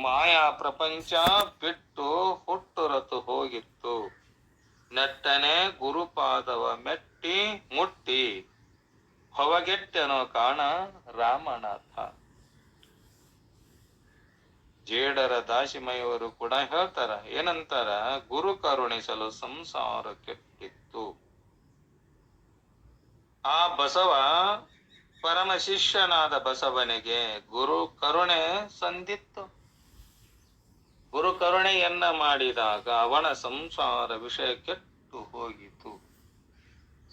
ಮಾಯಾ ಪ್ರಪಂಚ ಬಿಟ್ಟು ಹುಟ್ಟುರತು ಹೋಗಿತ್ತು. ನೆಟ್ಟನೆ ಗುರುಪಾದವ ಮೆಟ್ಟಿ ಮುಟ್ಟಿ ಹೊವಗೆಟ್ಟೆನೋ ಕಾಣ ರಾಮನಾಥ. ಜೇಡರ ದಾಸಿಮಯವರು ಕೂಡ ಹೇಳ್ತಾರ, ಏನಂತಾರ, ಗುರು ಕರುಣಿಸಲು ಸಂಸಾರ ಕೆಟ್ಟಿತ್ತು. ಆ ಬಸವ ಪರಮ ಶಿಷ್ಯನಾದ ಬಸವನಿಗೆ ಗುರು ಕರುಣೆ ಸಂದಿತ್ತು. ಗುರು ಕರುಣೆಯನ್ನ ಮಾಡಿದಾಗ ಅವನ ಸಂಸಾರ ವಿಷಯ ಕೆಟ್ಟು ಹೋಗಿತು.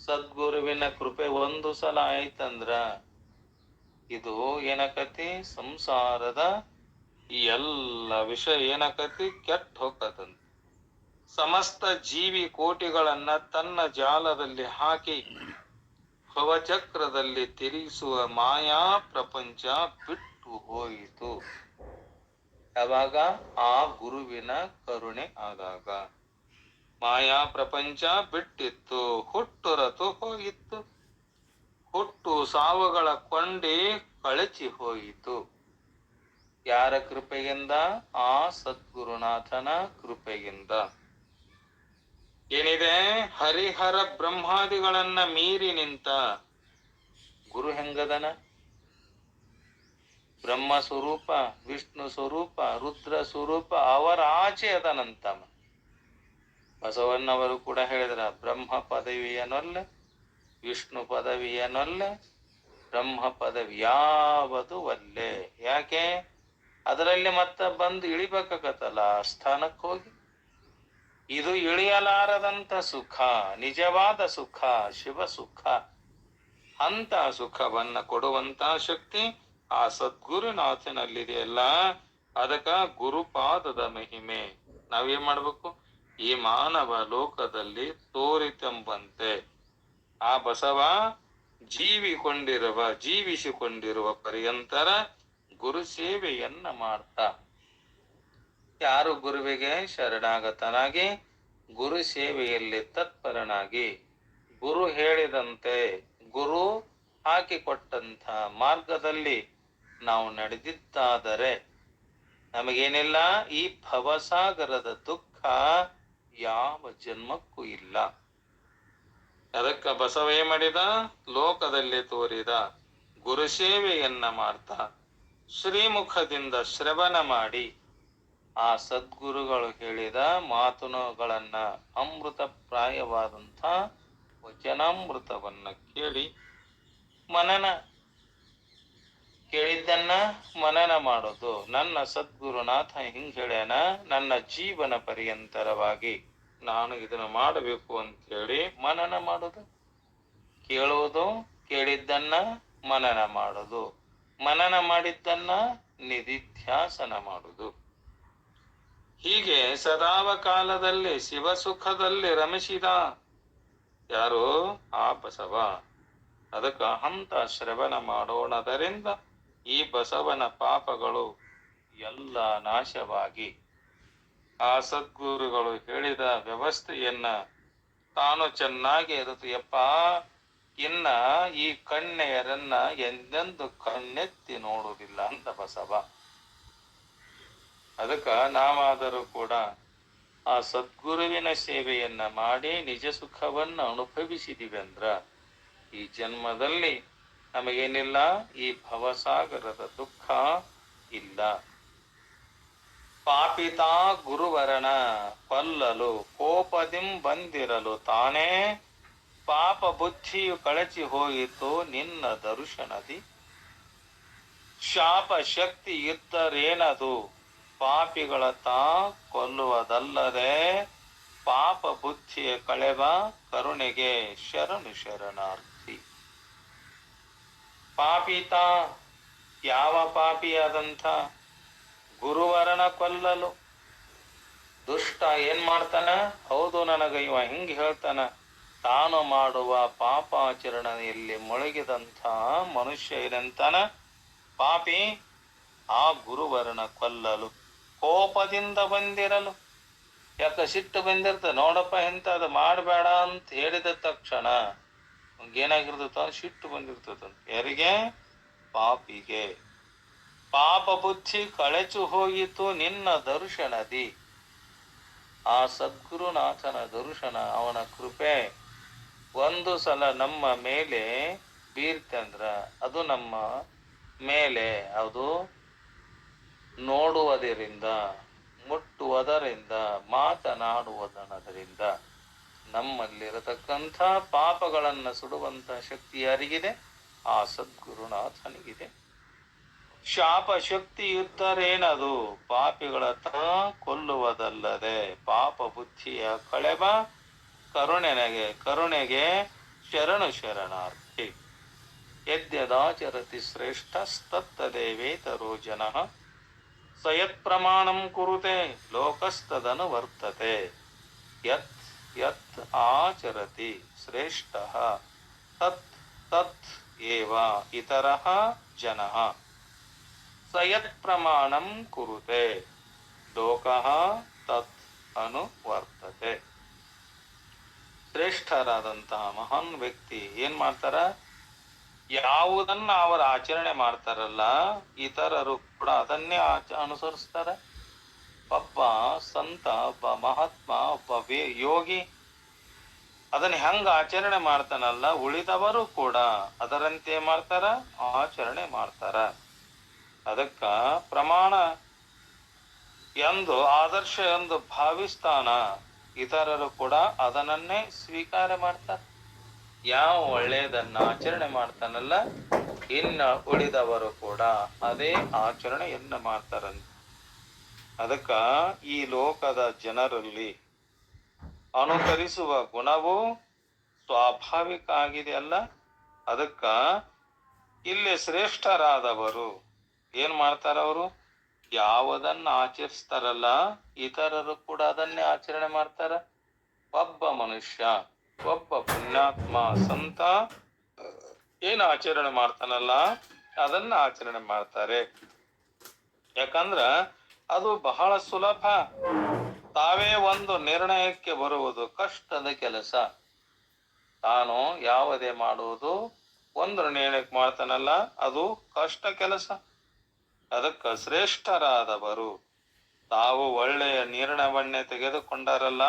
ಸದ್ಗುರುವಿನ ಕೃಪೆ ಒಂದು ಸಲ ಆಯ್ತಂದ್ರ ಇದು ಏನಕತಿ, ಸಂಸಾರದ ಈ ಎಲ್ಲ ವಿಷಯ ಏನಕತಿ ಕೆಟ್ಟ ಹೋಗತಂತ. ಸಮಸ್ತ ಜೀವಿ ಕೋಟಿಗಳನ್ನ ತನ್ನ ಜಾಲದಲ್ಲಿ ಹಾಕಿ ಭವಚಕ್ರದಲ್ಲಿ ತಿರುಗಿಸುವ ಮಾಯಾ ಪ್ರಪಂಚ ಬಿಟ್ಟು ಹೋಯಿತು. ಯಾವಾಗ? ಆ ಗುರುವಿನ ಕರುಣೆ ಆದಾಗ. ಮಾಯಾ ಪ್ರಪಂಚ ಬಿಟ್ಟಿತ್ತು, ಹುಟ್ಟುರತು ಹೋಗಿತ್ತು. ಹುಟ್ಟು ಸಾವುಗಳ ಕೊಂಡಿ ಕಳಚಿ ಹೋಯಿತು. ಯಾರ ಕೃಪೆಯಿಂದ? ಆ ಸದ್ಗುರುನಾಥನ ಕೃಪೆಯಿಂದ. ಏನಿದೆ, ಹರಿಹರ ಬ್ರಹ್ಮಾದಿಗಳನ್ನ ಮೀರಿ ನಿಂತ ಗುರು ಹೆಂಗದನ? ಬ್ರಹ್ಮ ಸ್ವರೂಪ, ವಿಷ್ಣು ಸ್ವರೂಪ, ರುದ್ರ ಸ್ವರೂಪ, ಅವರ ಆಚೆ ಅದನಂತಮ. ಬಸವಣ್ಣವರು ಕೂಡ ಹೇಳಿದ್ರ, ಬ್ರಹ್ಮ ಪದವಿಯನೊಲ್ಲೆ, ವಿಷ್ಣು ಪದವಿಯನೊಲ್ಲೆ, ಬ್ರಹ್ಮ ಪದವಿ ಯಾವುದು ಒಲ್ಲೆ. ಯಾಕೆ? ಅದರಲ್ಲಿ ಮತ್ತೆ ಬಂದು ಇಳಿಬೇಕಾಗತ್ತಲ್ಲ ಸ್ಥಾನಕ್ಕೆ ಹೋಗಿ. ಇದು ಇಳಿಯಲಾರದಂತ ಸುಖ, ನಿಜವಾದ ಸುಖ, ಶಿವ ಸುಖ. ಅಂತ ಸುಖವನ್ನ ಕೊಡುವಂತ ಶಕ್ತಿ ಆ ಸದ್ಗುರುನಾಥನಲ್ಲಿದೆಯಲ್ಲ. ಅದಕ್ಕ ಗುರುಪಾದದ ಮಹಿಮೆ. ನಾವೇನ್ ಮಾಡ್ಬೇಕು? ಈ ಮಾನವ ಲೋಕದಲ್ಲಿ ತೋರಿತೆಂಬಂತೆ ಆ ಬಸವ ಜೀವಿಸಿಕೊಂಡಿರುವ ಪರ್ಯಂತರ ಗುರು ಸೇವೆಯನ್ನ ಮಾಡ್ತಾ, ಯಾರು ಗುರುವಿಗೆ ಶರಣಾಗತನಾಗಿ ಗುರು ಸೇವೆಯಲ್ಲಿ ತತ್ಪರನಾಗಿ ಗುರು ಹೇಳಿದಂತೆ ಗುರು ಹಾಕಿಕೊಟ್ಟಂತ ಮಾರ್ಗದಲ್ಲಿ ನಾವು ನಡೆದಿದ್ದಾದರೆ ನಮಗೇನಿಲ್ಲ, ಈ ಭವಸಾಗರದ ದುಃಖ ಯಾವ ಜನ್ಮಕ್ಕೂ ಇಲ್ಲ. ಅದಕ್ಕ ಬಸವೇ ಮಾಡಿದ, ಲೋಕದಲ್ಲಿ ತೋರಿದ ಗುರು ಸೇವೆಯನ್ನ ಮಾಡ್ತಾ ಶ್ರೀಮುಖದಿಂದ ಶ್ರವಣ ಮಾಡಿ ಆ ಸದ್ಗುರುಗಳು ಹೇಳಿದ ಮಾತುಗಳನ್ನ, ಅಮೃತ ಪ್ರಾಯವಾದಂಥ ವಚನಾಮೃತವನ್ನ ಕೇಳಿ ಕೇಳಿದ್ದನ್ನ ಮನನ ಮಾಡೋದು. ನನ್ನ ಸದ್ಗುರುನಾಥ ಹಿಂಗ್ ಹೇಳ್ಯಾನ, ನನ್ನ ಜೀವನ ಪರ್ಯಂತರವಾಗಿ ನಾನು ಇದನ್ನು ಮಾಡಬೇಕು ಅಂತ ಹೇಳಿ ಮನನ ಮಾಡೋದು. ಕೇಳುವುದು, ಕೇಳಿದ್ದನ್ನ ಮನನ ಮಾಡೋದು, ಮನನ ಮಾಡಿದ್ದನ್ನ ನಿಧಿಧ್ಯಾಸನ ಮಾಡುವುದು. ಹೀಗೆ ಸದಾವ ಕಾಲದಲ್ಲಿ ಶಿವಸುಖದಲ್ಲಿ ರಮಿಸಿದ ಯಾರು? ಆ ಬಸವ. ಅದಕ್ಕ ಹಂತ ಶ್ರವಣ ಮಾಡೋಣದರಿಂದ ಈ ಬಸವನ ಪಾಪಗಳು ಎಲ್ಲ ನಾಶವಾಗಿ ಆ ಸದ್ಗುರುಗಳು ಹೇಳಿದ ವ್ಯವಸ್ಥೆಯನ್ನ ತಾನು ಚೆನ್ನಾಗಿ ಇರುತ್ತೆಯಪ್ಪ. ಇನ್ನ ಈ ಕನ್ಯೆಯರನ್ನ ಎಂದೆಂದು ಕಣ್ಣೆತ್ತಿ ನೋಡುವುದಿಲ್ಲ ಅಂತ ಬಸವ. ಅದಕ್ಕ ನಾವಾದರೂ ಕೂಡ ಆ ಸದ್ಗುರುವಿನ ಸೇವೆಯನ್ನ ಮಾಡಿ ನಿಜ ಸುಖವನ್ನ ಅನುಭವಿಸಿದಿವಿ ಅಂದ್ರ ಈ ಜನ್ಮದಲ್ಲಿ ನಮಗೇನಿಲ್ಲ, ಈ ಭವಸಾಗರದ ದುಃಖ ಇಲ್ಲ. ಪಾಪಿತಾ ಗುರುವರನ ಕೊಲ್ಲಲು ಕೋಪದಿಂ ಬಂದಿರಲು ತಾನೇ ಪಾಪ ಬುದ್ಧಿಯು ಕಳಚಿ ಹೋಯಿತು ನಿನ್ನ ದರ್ಶನದಿ. ಶಾಪ ಶಕ್ತಿ ಇದ್ದರೇನದು ಪಾಪಿಗಳ ತಾ ಕೊಲ್ಲುವುದಲ್ಲದೆ, ಪಾಪ ಬುದ್ಧಿಯ ಕಳೆವ ಕರುಣೆಗೆ ಶರಣು ಶರಣಾರ್ಥಿ. ಪಾಪಿತ ಯಾವ ಪಾಪಿಯಾದಂಥ ಗುರುವರನ ಕೊಲ್ಲಲು. ದುಷ್ಟ ಏನ್ ಮಾಡ್ತಾನ? ಹೌದು, ನನಗ ಇವ ಹಿಂಗ್ ಹೇಳ್ತಾನ. ತಾನು ಮಾಡುವ ಪಾಪಾಚರಣೆಯಲ್ಲಿ ಮುಳುಗಿದಂಥ ಮನುಷ್ಯ ಏನಂತಾನ? ಪಾಪಿ ಆ ಗುರುವರನ ಕೊಲ್ಲಲು ಕೋಪದಿಂದ ಬಂದಿರಲು. ಯಾಕ ಸಿಟ್ಟು ಬಂದಿರ್ತ, ನೋಡಪ್ಪ ಇಂಥದ್ದು ಮಾಡಬೇಡ ಅಂತ ಹೇಳಿದ ತಕ್ಷಣ ಏನಾಗಿರ್ತದ? ಸಿಟ್ಟು ಬಂದಿರ್ತದಂತ. ಯಾರಿಗೆ? ಪಾಪಿಗೆ. ಪಾಪ ಬುದ್ಧಿ ಕಳೆಚು ಹೋಯಿತು ನಿನ್ನ ದರ್ಶನದಿ. ಆ ಸದ್ಗುರುನಾಥನ ದರ್ಶನ, ಅವನ ಕೃಪೆ ಒಂದು ಸಲ ನಮ್ಮ ಮೇಲೆ ಬೀರ್ತಂದ್ರ ಅದು ನಮ್ಮ ಮೇಲೆ ಅದು ನೋಡುವುದರಿಂದ, ಮುಟ್ಟುವುದರಿಂದ, ಮಾತನಾಡುವುದರಿಂದ ನಮ್ಮಲ್ಲಿರತಕ್ಕಂಥ ಪಾಪಗಳನ್ನು ಸುಡುವಂತ ಶಕ್ತಿ ಯಾರಿಗಿದೆ? ಆ ಸದ್ಗುರುನಾಥನಿಗಿದೆ. ಶಾಪ ಶಕ್ತಿ ಇದ್ದರೇನದು? ಪಾಪಿಗಳ ಕೊಲ್ಲುವುದಲ್ಲದೆ ಪಾಪ ಬುದ್ಧಿಯ ಕಳೆವ ಕರುಣೆಗೆ ಶರಣು ಶರಣಾರ್ಥಿ. ಯದ್ಯದಾಚರತಿ ಶ್ರೇಷ್ಠಸ್ತತ್ತದೇವೇತರೋ ಜನಃ ಸಯತ್ ಪ್ರಮಾಣಂ ಕುರುತೆ ಲೋಕಸ್ತದನು ವರ್ತತೆ. ಯತ್ ಯತ್ ಆಚರತಿ ಶ್ರೇಷ್ಠಃ ತತ್ ತತ್ ಏವ ಇತರಃ ಜನಃ ಸಯತ್ ಪ್ರಮಾಣಂ ಕುರುತೆ ಲೋಕಃ ತತ್ ಅನುವರ್ತತೆ. ಶ್ರೇಷ್ಠರಾದಂತಹ ಮಹಾನ್ ವ್ಯಕ್ತಿ ಏನ್ ಮಾಡ್ತಾರ? ಯಾವುದನ್ನ ಅವರ ಆಚರಣೆ ಮಾಡ್ತಾರಲ್ಲ, ಇತರರು ಕೂಡ ಅದನ್ನೇ ಅನುಸರಿಸ್ತಾರ. ಒಬ್ಬ ಸಂತ, ಒಬ್ಬ ಮಹಾತ್ಮ, ಒಬ್ಬ ಯೋಗಿ ಅದನ್ನ ಹೆಂಗ ಆಚರಣೆ ಮಾಡ್ತಾನಲ್ಲ, ಉಳಿದವರು ಕೂಡ ಅದರಂತೆ ಮಾಡ್ತಾರ, ಆಚರಣೆ ಮಾಡ್ತಾರ. ಅದಕ್ಕ ಪ್ರಮಾಣ ಎಂದು, ಆದರ್ಶ ಎಂದು ಭಾವಿಸ್ತಾನ, ಇತರರು ಕೂಡ ಅದನ್ನೇ ಸ್ವೀಕಾರ ಮಾಡ್ತಾರೆ. ಯಾವ ಒಳ್ಳೆಯದನ್ನ ಆಚರಣೆ ಮಾಡ್ತಾನಲ್ಲ, ಇನ್ನ ಉಳಿದವರು ಕೂಡ ಅದೇ ಆಚರಣೆಯನ್ನ ಮಾಡ್ತಾರಂತ. ಅದಕ್ಕ ಈ ಲೋಕದ ಜನರಲ್ಲಿ ಅನುಕರಿಸುವ ಗುಣವು ಸ್ವಾಭಾವಿಕ ಆಗಿದೆ ಅಲ್ಲ. ಅದಕ್ಕ ಇಲ್ಲಿ ಶ್ರೇಷ್ಠರಾದವರು ಏನ್ ಮಾಡ್ತಾರ? ಅವರು ಯಾವುದನ್ನ ಆಚರಿಸ್ತಾರಲ್ಲ, ಇತರರು ಕೂಡ ಅದನ್ನೇ ಆಚರಣೆ ಮಾಡ್ತಾರ. ಒಬ್ಬ ಮನುಷ್ಯ, ಒಬ್ಬ ಪುಣ್ಯಾತ್ಮ ಸಂತ ಏನ್ ಆಚರಣೆ ಮಾಡ್ತಾನಲ್ಲ, ಅದನ್ನ ಆಚರಣೆ ಮಾಡ್ತಾರೆ. ಯಾಕಂದ್ರ ಅದು ಬಹಳ ಸುಲಭ. ತಾವೇ ಒಂದು ನಿರ್ಣಯಕ್ಕೆ ಬರುವುದು ಕಷ್ಟದ ಕೆಲಸ. ತಾನು ಯಾವುದೇ ಮಾಡುವುದು ಒಂದು ನಿರ್ಣಯಕ್ಕೆ ಮಾಡ್ತಾನಲ್ಲ, ಅದು ಕಷ್ಟ ಕೆಲಸ. ಅದಕ್ಕ ಶ್ರೇಷ್ಠರಾದವರು ತಾವು ಒಳ್ಳೆಯ ನಿರ್ಣಯವನ್ನೇ ತೆಗೆದುಕೊಂಡರಲ್ಲ,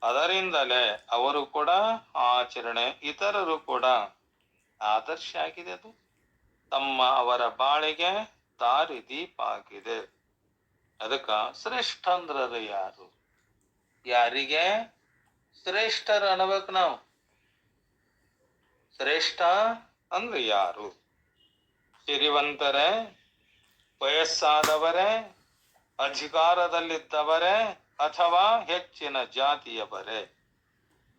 ಅದರಿಂದಲೇ ಅವರು ಕೂಡ ಆಚರಣೆ, ಇತರರು ಕೂಡ ಆದರ್ಶ ಆಗಿದೆ. ಅದು ಅವರ ಬಾಳಿಗೆ ದಾರಿ ದೀಪ ಆಗಿದೆ. ಅದಕ್ಕ ಶ್ರೇಷ್ಠ ಅಂದ್ರದು ಯಾರು? ಯಾರಿಗೆ ಶ್ರೇಷ್ಠರು ಅನ್ಬೇಕು ನಾವು? ಶ್ರೇಷ್ಠ ಅಂದ್ರೆ ಯಾರು? ಸಿರಿವಂತರೇ, ವಯಸ್ಸಾದವರೇ, ಅಧಿಕಾರದಲ್ಲಿದ್ದವರೇ, ಅಥವಾ ಹೆಚ್ಚಿನ ಜಾತಿಯವರೇ,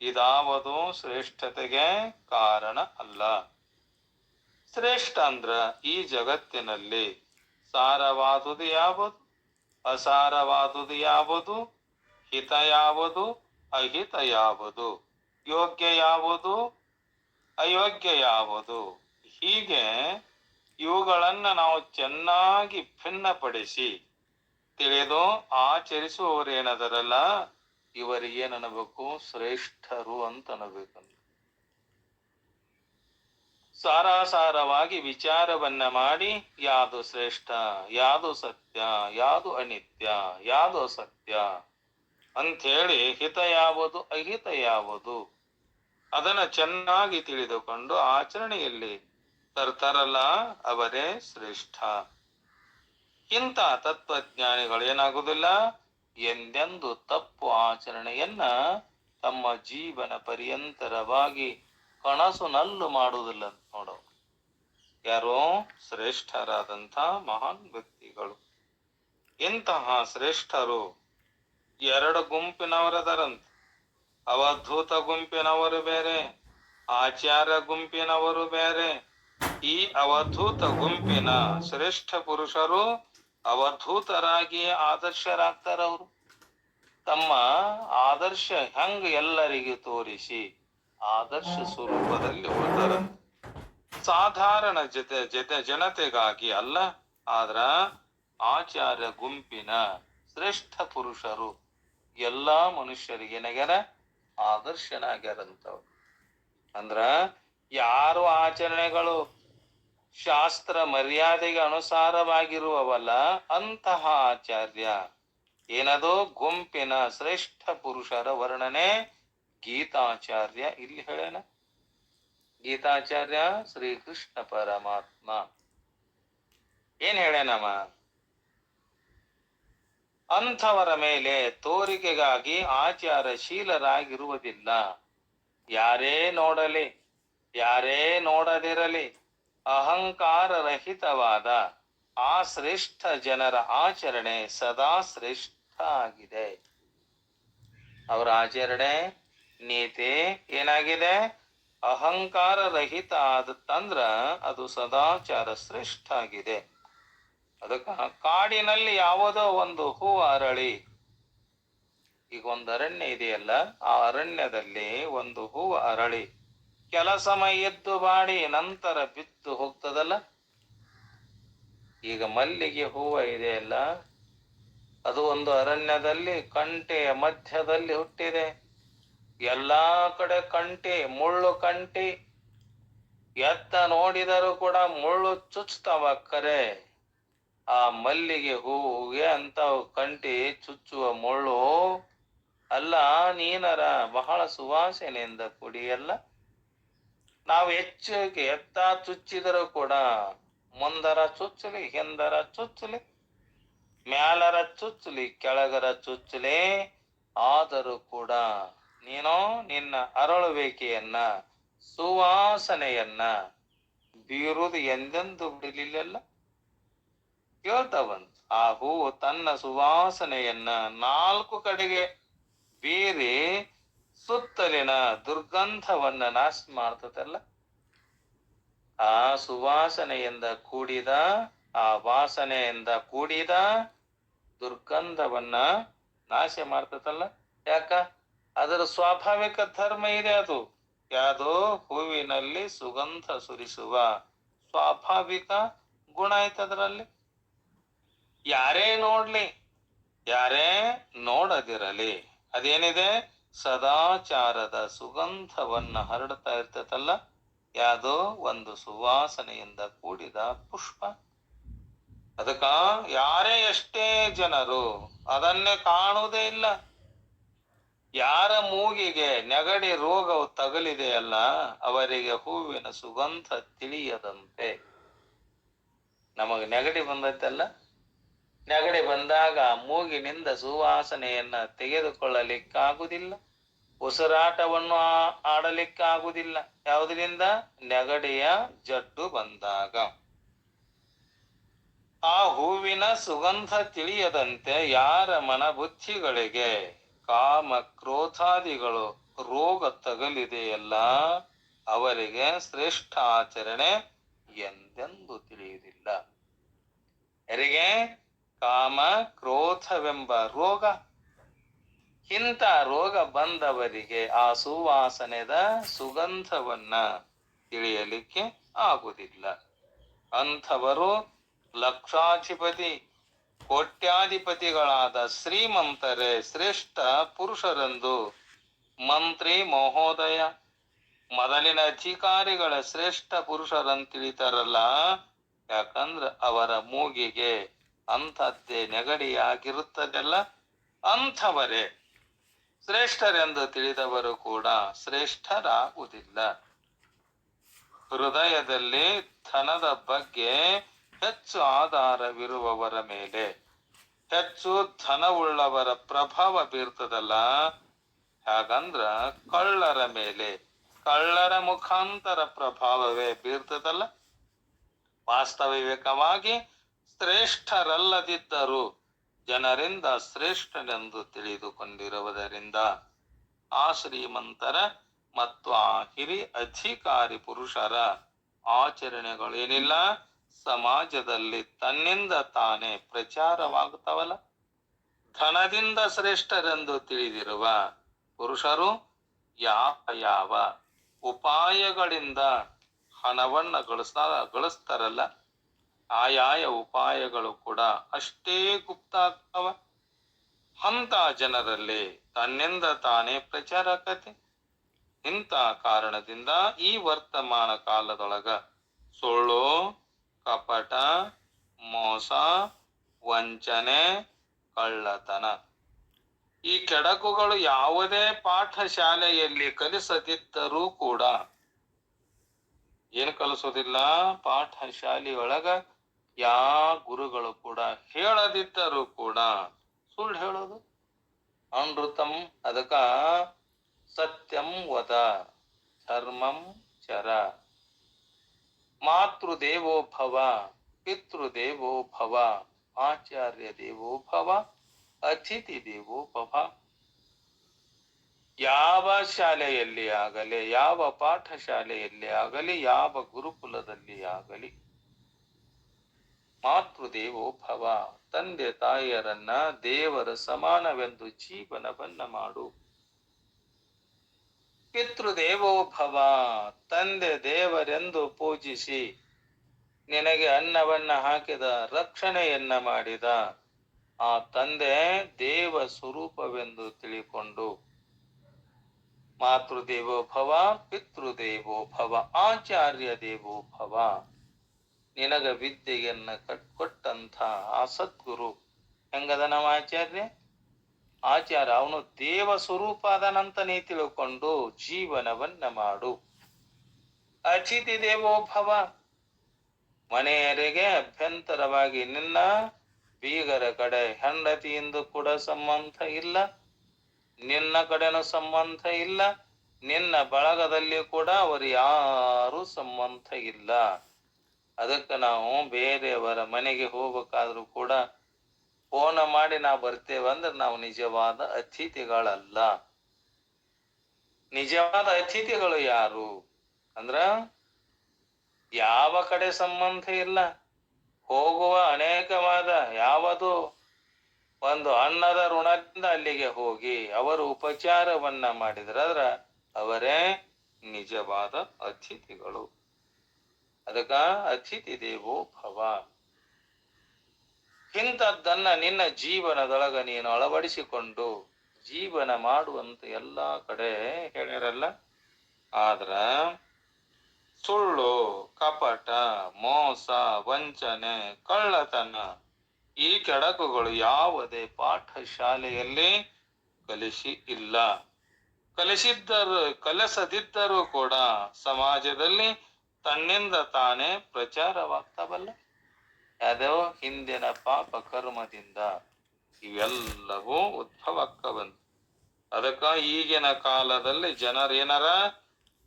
ಇದಾವುದು ಶ್ರೇಷ್ಠತೆಗೆ ಕಾರಣ ಅಲ್ಲ. ಶ್ರೇಷ್ಠ ಅಂದ್ರ ಈ ಜಗತ್ತಿನಲ್ಲಿ ಸಾರವಾದುದು ಯಾವುದು, ಅಸಾರವಾದುದು ಯಾವುದು, ಹಿತ ಯಾವುದು, ಅಹಿತ ಯಾವುದು, ಯೋಗ್ಯ ಯಾವುದು, ಅಯೋಗ್ಯ ಯಾವುದು, ಹೀಗೆ ಇವುಗಳನ್ನ ನಾವು ಚೆನ್ನಾಗಿ ಭಿನ್ನಪಡಿಸಿ ತಿಳಿದು ಆಚರಿಸುವವರೇನದರಲ್ಲ, ಇವರಿಗೇನಬೇಕು? ಶ್ರೇಷ್ಠರು ಅಂತ ಅನ್ನಬೇಕು. ಸಾರಾಸಾರವಾಗಿ ವಿಚಾರವನ್ನ ಮಾಡಿ ಯಾವುದು ಶ್ರೇಷ್ಠ, ಯಾವುದು ಸತ್ಯ, ಯಾವುದು ಅನಿತ್ಯ, ಯಾವುದು ಅಸತ್ಯ ಅಂಥೇಳಿ ಹಿತ ಯಾವುದು, ಅಹಿತ ಯಾವುದು ಅದನ್ನ ಚೆನ್ನಾಗಿ ತಿಳಿದುಕೊಂಡು ಆಚರಣೆಯಲ್ಲಿ ತರ್ತಾರಲ್ಲ, ಅವರೇ ಶ್ರೇಷ್ಠ. ಇಂಥ ತತ್ವಜ್ಞಾನಿಗಳು ಏನಾಗುವುದಿಲ್ಲ, ಎಂದೆಂದು ತಪ್ಪು ಆಚರಣೆಯನ್ನ ತಮ್ಮ ಜೀವನ ಪರ್ಯಂತರವಾಗಿ ಕನಸುನಲ್ಲು ಮಾಡುವುದಿಲ್ಲ ನೋಡು. ಯಾರೋ ಶ್ರೇಷ್ಠರಾದಂಥ ಮಹಾನ್ ವ್ಯಕ್ತಿಗಳು. ಇಂತಹ ಶ್ರೇಷ್ಠರು ಎರಡು ಗುಂಪಿನವರದರಂತೆ. ಅವಧೂತ ಗುಂಪಿನವರು ಬೇರೆ, ಆಚಾರ್ಯ ಗುಂಪಿನವರು ಬೇರೆ. ಈ ಅವಧೂತ ಗುಂಪಿನ ಶ್ರೇಷ್ಠ ಪುರುಷರು ಅವಧೂತರಾಗಿ ಆದರ್ಶರಾಗ್ತಾರವರು. ತಮ್ಮ ಆದರ್ಶ ಹೆಂಗ ಎಲ್ಲರಿಗೂ ತೋರಿಸಿ ಆದರ್ಶ ಸ್ವರೂಪದಲ್ಲಿ ಉಳಿದಾರ. ಸಾಧಾರಣ ಜನತೆಗಾಗಿ ಅಲ್ಲ, ಆದ್ರ ಆಚಾರ್ಯ ಗುಂಪಿನ ಶ್ರೇಷ್ಠ ಪುರುಷರು ಎಲ್ಲಾ ಮನುಷ್ಯರಿಗೆ ನಗರ ಆದರ್ಶನಾಗ್ಯಾರಂತವ್ರು. ಅಂದ್ರ ಯಾರು ಆಚರಣೆಗಳು ಶಾಸ್ತ್ರ ಮರ್ಯಾದೆಗೆ ಅನುಸಾರವಾಗಿರುವವಲ್ಲ ಅಂತಹ ಆಚಾರ್ಯ. ಏನದು? ಗುಂಪಿನ ಶ್ರೇಷ್ಠ ಪುರುಷರ ವರ್ಣನೆ ಗೀತಾಚಾರ್ಯ ಇಲ್ಲಿ ಹೇಳೇನ. ಗೀತಾಚಾರ್ಯ ಶ್ರೀಕೃಷ್ಣ ಪರಮಾತ್ಮ ಏನ್ ಹೇಳೇನಮ್ಮ? ಅಂಥವರ ಮೇಲೆ ತೋರಿಕೆಗಾಗಿ ಆಚಾರಶೀಲರಾಗಿರುವುದಿಲ್ಲ. ಯಾರೇ ನೋಡಲಿ, ಯಾರೇ ನೋಡದಿರಲಿ, ಅಹಂಕಾರ ರಹಿತವಾದ ಆ ಶ್ರೇಷ್ಠ ಜನರ ಆಚರಣೆ ಸದಾ ಶ್ರೇಷ್ಠ ಆಗಿದೆ. ಅವರ ಆಚರಣೆ ನೀತಿ ಏನಾಗಿದೆ? ಅಹಂಕಾರ ರಹಿತ ಆದತ್ತಂದ್ರ ಅದು ಸದಾಚಾರ ಶ್ರೇಷ್ಠ ಆಗಿದೆ. ಅದಕ್ಕ ಕಾಡಿನಲ್ಲಿ ಯಾವುದೋ ಒಂದು ಹೂ ಅರಳಿ, ಈಗ ಒಂದು ಅರಣ್ಯ ಇದೆಯಲ್ಲ, ಆ ಅರಣ್ಯದಲ್ಲಿ ಒಂದು ಹೂ ಅರಳಿ ಕೆಲ ಸಮಯ ಎದ್ದು ಬಾಡಿ ನಂತರ ಬಿದ್ದು ಹೋಗ್ತದಲ್ಲ. ಈಗ ಮಲ್ಲಿಗೆ ಹೂವ ಇದೆಯಲ್ಲ, ಅದು ಒಂದು ಅರಣ್ಯದಲ್ಲಿ ಕಂಟೆಯ ಮಧ್ಯದಲ್ಲಿ ಹುಟ್ಟಿದೆ. ಎಲ್ಲಾ ಕಡೆ ಕಂಟಿ, ಮುಳ್ಳು ಕಂಟಿ, ಎತ್ತ ನೋಡಿದರೂ ಕೂಡ ಮುಳ್ಳು ಚುಚ್ತಾವ. ಕರೆ ಆ ಮಲ್ಲಿಗೆ ಹೂವಿಗೆ ಅಂತ ಕಂಟಿ ಚುಚ್ಚುವ ಮುಳ್ಳು ಅಲ್ಲ. ನೀನರ ಬಹಳ ಸುವಾಸನೆಯಿಂದ ಕುಡಿಯಲ್ಲ. ನಾವು ಹೆಚ್ಚಿಗೆ ಎತ್ತ ಚುಚ್ಚಿದರೂ ಕೂಡ ಮುಂದರ ಚುಚ್ಚಲಿ, ಹಿಂದರ ಚುಚ್ಚಲಿ, ಮ್ಯಾಲರ ಚುಚ್ಚಲಿ, ಕೆಳಗರ ಚುಚ್ಚಲಿ, ಆದರೂ ಕೂಡ ನೀನು ನಿನ್ನ ಅರಳುವಿಕೆಯನ್ನ, ಸುವಾಸನೆಯನ್ನ ಬೀರುವುದು ಎಂದೆಂದು ಬಿಡಲಿಲ್ಲ. ಕೇಳ್ತಾ ಬಂತು. ಆ ಹೂವು ತನ್ನ ಸುವಾಸನೆಯನ್ನ 4 ಕಡೆಗೆ ಬೀರಿ ಸುತ್ತಲಿನ ದುರ್ಗಂಧವನ್ನ ನಾಶ ಮಾಡ್ತದಲ್ಲ. ಆ ಸುವಾಸನೆಯಿಂದ ಕೂಡಿದ, ಆ ವಾಸನೆಯಿಂದ ಕೂಡಿದ ದುರ್ಗಂಧವನ್ನ ನಾಶ ಮಾಡ್ತದಲ್ಲ. ಯಾಕ? ಅದರ ಸ್ವಾಭಾವಿಕ ಧರ್ಮ ಇದೆ. ಅದು ಯಾವುದು? ಹೂವಿನಲ್ಲಿ ಸುಗಂಧ ಸುರಿಸುವ ಸ್ವಾಭಾವಿಕ ಗುಣ ಐತದ್ರಲ್ಲಿ. ಯಾರೇ ನೋಡ್ಲಿ, ಯಾರೇ ನೋಡದಿರಲಿ, ಅದೇನಿದೆ? ಸದಾಚಾರದ ಸುಗಂಧವನ್ನ ಹರಡ್ತಾ ಇರ್ತದಲ್ಲ. ಯಾವುದು? ಒಂದು ಸುವಾಸನೆಯಿಂದ ಕೂಡಿದ ಪುಷ್ಪ. ಅದಕ್ಕ ಯಾರೇ ಎಷ್ಟೇ ಜನರು ಅದನ್ನೇ ಕಾಣುವುದೇ ಇಲ್ಲ. ಯಾರ ಮೂಗಿಗೆ ನೆಗಡಿ ರೋಗವು ತಗಲಿದೆಯಲ್ಲ, ಅವರಿಗೆ ಹೂವಿನ ಸುಗಂಧ ತಿಳಿಯದಂತೆ. ನಮಗೆ ನೆಗಡಿ ಬಂದೈತಲ್ಲ, ನೆಗಡಿ ಬಂದಾಗ ಮೂಗಿನಿಂದ ಸುವಾಸನೆಯನ್ನ ತೆಗೆದುಕೊಳ್ಳಲಿಕ್ಕಾಗುವುದಿಲ್ಲ, ಉಸಿರಾಟವನ್ನು ಆಡಲಿಕ್ಕಾಗುವುದಿಲ್ಲ. ಯಾವುದರಿಂದ? ನೆಗಡಿಯ ಜಡ್ಡು ಬಂದಾಗ. ಆ ಹೂವಿನ ಸುಗಂಧ ತಿಳಿಯದಂತೆ ಯಾರ ಮನಬುದ್ಧಿಗಳಿಗೆ ಕಾಮ ಕ್ರೋಧಾದಿಗಳು ರೋಗ ತಗಲಿದೆಯಲ್ಲ, ಅವರಿಗೆ ಶ್ರೇಷ್ಠ ಆಚರಣೆ ಎಂದೆಂದು ತಿಳಿಯುವುದಿಲ್ಲ. ಯಾರಿಗೆ? ಕಾಮ ಕ್ರೋಧವೆಂಬ ರೋಗ. ಇಂಥ ರೋಗ ಬಂದವರಿಗೆ ಆ ಸುವಾಸನೆದ ಸುಗಂಧವನ್ನ ತಿಳಿಯಲಿಕ್ಕೆ ಆಗುವುದಿಲ್ಲ. ಅಂಥವರು ಲಕ್ಷಾಧಿಪತಿ ಕೋಟ್ಯಾಧಿಪತಿಗಳಾದ ಶ್ರೀಮಂತರೇ ಶ್ರೇಷ್ಠ ಪುರುಷರೆಂದು ಮಂತ್ರಿ ಮಹೋದಯ ಮೊದಲಿನ ಅಧಿಕಾರಿಗಳ ಶ್ರೇಷ್ಠ ಪುರುಷರನ್ನು ತಿಳಿತಾರಲ್ಲ. ಯಾಕಂದ್ರ ಅವರ ಮೂಗಿಗೆ ಅಂಥದ್ದೇ ನೆಗಡಿಯಾಗಿರುತ್ತದೆಲ್ಲ. ಅಂಥವರೇ ಶ್ರೇಷ್ಠರೆಂದು ತಿಳಿದವರು ಕೂಡ ಶ್ರೇಷ್ಠರಾಗುವುದಿಲ್ಲ. ಹೃದಯದಲ್ಲಿ ಧನದ ಬಗ್ಗೆ ಹೆಚ್ಚು ಆಧಾರವಿರುವವರ ಮೇಲೆ ಹೆಚ್ಚು ಧನವುಳ್ಳವರ ಪ್ರಭಾವ ಬೀರ್ತದಲ್ಲ. ಹಾಗಂದ್ರ ಕಳ್ಳರ ಮೇಲೆ ಕಳ್ಳರ ಮುಖಾಂತರ ಪ್ರಭಾವವೇ ಬೀರ್ತದಲ್ಲ. ವಾಸ್ತವಿಕವಾಗಿ ಶ್ರೇಷ್ಠರಲ್ಲದಿದ್ದರೂ ಜನರಿಂದ ಶ್ರೇಷ್ಠನೆಂದು ತಿಳಿದುಕೊಂಡಿರುವುದರಿಂದ ಆ ಶ್ರೀಮಂತರ ಮತ್ತು ಆ ಹಿರಿಯ ಅಧಿಕಾರಿ ಪುರುಷರ ಆಚರಣೆಗಳೇನಿಲ್ಲ, ಸಮಾಜದಲ್ಲಿ ತನ್ನಿಂದ ತಾನೇ ಪ್ರಚಾರವಾಗುತ್ತವಲ್ಲ. ಧನದಿಂದ ಶ್ರೇಷ್ಠರೆಂದು ತಿಳಿದಿರುವ ಪುರುಷರು ಯಾವ ಉಪಾಯಗಳಿಂದ ಹಣವನ್ನ ಗಳಿಸ್ತಾರಲ್ಲ, ಆಯಾಯ ಉಪಾಯಗಳು ಕೂಡ ಅಷ್ಟೇ ಗುಪ್ತ ಆಗ್ತವ. ಅಂತ ಜನರಲ್ಲಿ ತನ್ನಿಂದ ತಾನೇ ಪ್ರಚಾರ ಆಕತಿ. ಇಂಥ ಕಾರಣದಿಂದ ಈ ವರ್ತಮಾನ ಕಾಲದೊಳಗ ಸುಳ್ಳು, ಕಪಟ, ಮೋಸ, ವಂಚನೆ, ಕಳ್ಳತನ. ಈ ಕೆಡಕುಗಳು ಯಾವುದೇ ಪಾಠಶಾಲೆಯಲ್ಲಿ ಕಲಿಸದಿದ್ದರೂ ಕೂಡ, ಏನು ಕಲಿಸೋದಿಲ್ಲ, ಪಾಠಶಾಲೆಯೊಳಗ ಯಾವ ಗುರುಗಳು ಕೂಡ ಹೇಳದಿದ್ದರೂ ಕೂಡ ಸುಳ್ಳು ಹೇಳೋದು. ಅನೃತಂ, ಅದಕ್ಕ ಸತ್ಯಂ ವದ, ಧರ್ಮಂ ಚರ, ಮಾತೃದೇವೋ ಭವ, ಪಿತೃದೇವೋ ಭವ, ಆಚಾರ್ಯ ದೇವೋ ಭವ, ಅತಿಥಿ ದೇವೋ ಭವ. ಯಾವ ಶಾಲೆಯಲ್ಲಿ ಆಗಲಿ, ಯಾವ ಪಾಠಶಾಲೆಯಲ್ಲಿ ಆಗಲಿ, ಯಾವ ಗುರುಕುಲದಲ್ಲಿ ಆಗಲಿ, ಮಾತೃದೇವೋ ಭವ, ತಂದೆ ತಾಯಿಯರನ್ನ ದೇವರ ಸಮಾನವೆಂದು ಜೀವನವನ್ನ ಮಾಡು. ಪಿತೃದೇವೋ ಭವ, ತಂದೆ ದೇವರೆಂದು ಪೂಜಿಸಿ ನಿನಗೆ ಅನ್ನವನ್ನ ಹಾಕಿದ, ರಕ್ಷಣೆಯನ್ನ ಮಾಡಿದ ಆ ತಂದೆ ದೇವ ಸ್ವರೂಪವೆಂದು ತಿಳಿಕೊಂಡು, ಮಾತೃದೇವೋ ಭವ, ಪಿತೃದೇವೋ ಭವ, ಆಚಾರ್ಯ ದೇವೋ ಭವ, ನಿನಗ ವಿದ್ಯೆಯನ್ನ ಕೊಟ್ಟಂಥ ಆ ಸದ್ಗುರು ಹೆಂಗದ ನಮ್ಮ ಆಚಾರ್ಯ? ಆಚಾರ್ಯ ಅವನು ದೇವ ಸ್ವರೂಪ ಅದನಂತ ನೀ ತಿಳ್ಕೊಂಡು ಜೀವನವನ್ನ ಮಾಡು. ಅತಿಥಿ ದೇವೋ ಭವ, ಮನೆಯರಿಗೆ ಅಭ್ಯಂತರವಾಗಿ ನಿನ್ನ ಬೀಗರ ಕಡೆ ಹೆಂಡತಿಯಿಂದ ಕೂಡ ಸಂಬಂಧ ಇಲ್ಲ, ನಿನ್ನ ಕಡೆನೂ ಸಂಬಂಧ ಇಲ್ಲ, ನಿನ್ನ ಬಳಗದಲ್ಲಿ ಕೂಡ ಅವರು ಯಾರು ಸಂಬಂಧ ಇಲ್ಲ. ಅದಕ್ಕೆ ನಾವು ಬೇರೆಯವರ ಮನೆಗೆ ಹೋಗ್ಬೇಕಾದ್ರೂ ಕೂಡ ಫೋನ್ ಮಾಡಿ ನಾವು ಬರ್ತೇವಂದ್ರೆ ನಾವು ನಿಜವಾದ ಅತಿಥಿಗಳಲ್ಲ. ನಿಜವಾದ ಅತಿಥಿಗಳು ಯಾರು ಅಂದ್ರ ಯಾವ ಕಡೆ ಸಂಬಂಧ ಇಲ್ಲ, ಹೋಗುವ ಅನೇಕವಾದ ಯಾವುದು ಒಂದು ಅನ್ನದ ಋಣದಿಂದ ಅಲ್ಲಿಗೆ ಹೋಗಿ ಅವರು ಉಪಚಾರವನ್ನ ಮಾಡಿದ್ರಾದ್ರ ಅವರೇ ನಿಜವಾದ ಅತಿಥಿಗಳು. ಅದಕ್ಕ ಅತಿಥಿ ದೇವೋ ಭವ. ಇಂಥದ್ದನ್ನ ನಿನ್ನ ಜೀವನದೊಳಗ ನೀನು ಅಳವಡಿಸಿಕೊಂಡು ಜೀವನ ಮಾಡುವಂತ ಎಲ್ಲಾ ಕಡೆ ಹೇಳಿರಲ್ಲ. ಆದ್ರ ಸುಳ್ಳು, ಕಪಟ, ಮೋಸ, ವಂಚನೆ, ಕಳ್ಳತನ ಈ ಕೆಡಕುಗಳು ಯಾವುದೇ ಪಾಠಶಾಲೆಯಲ್ಲಿ ಇಲ್ಲ. ಕಲಿಸದಿದ್ದರೂ ಕೂಡ ಸಮಾಜದಲ್ಲಿ ತನ್ನಿಂದ ತಾನೇ ಪ್ರಚಾರವಾಗ್ತಾವಲ್ಲ. ಯಾವುದೋ ಹಿಂದಿನ ಪಾಪ ಕರ್ಮದಿಂದ ಇವೆಲ್ಲವೂ ಉದ್ಭವಕ್ಕವಂತ. ಅದಕ್ಕ ಈಗಿನ ಕಾಲದಲ್ಲಿ ಜನರೇನಾರ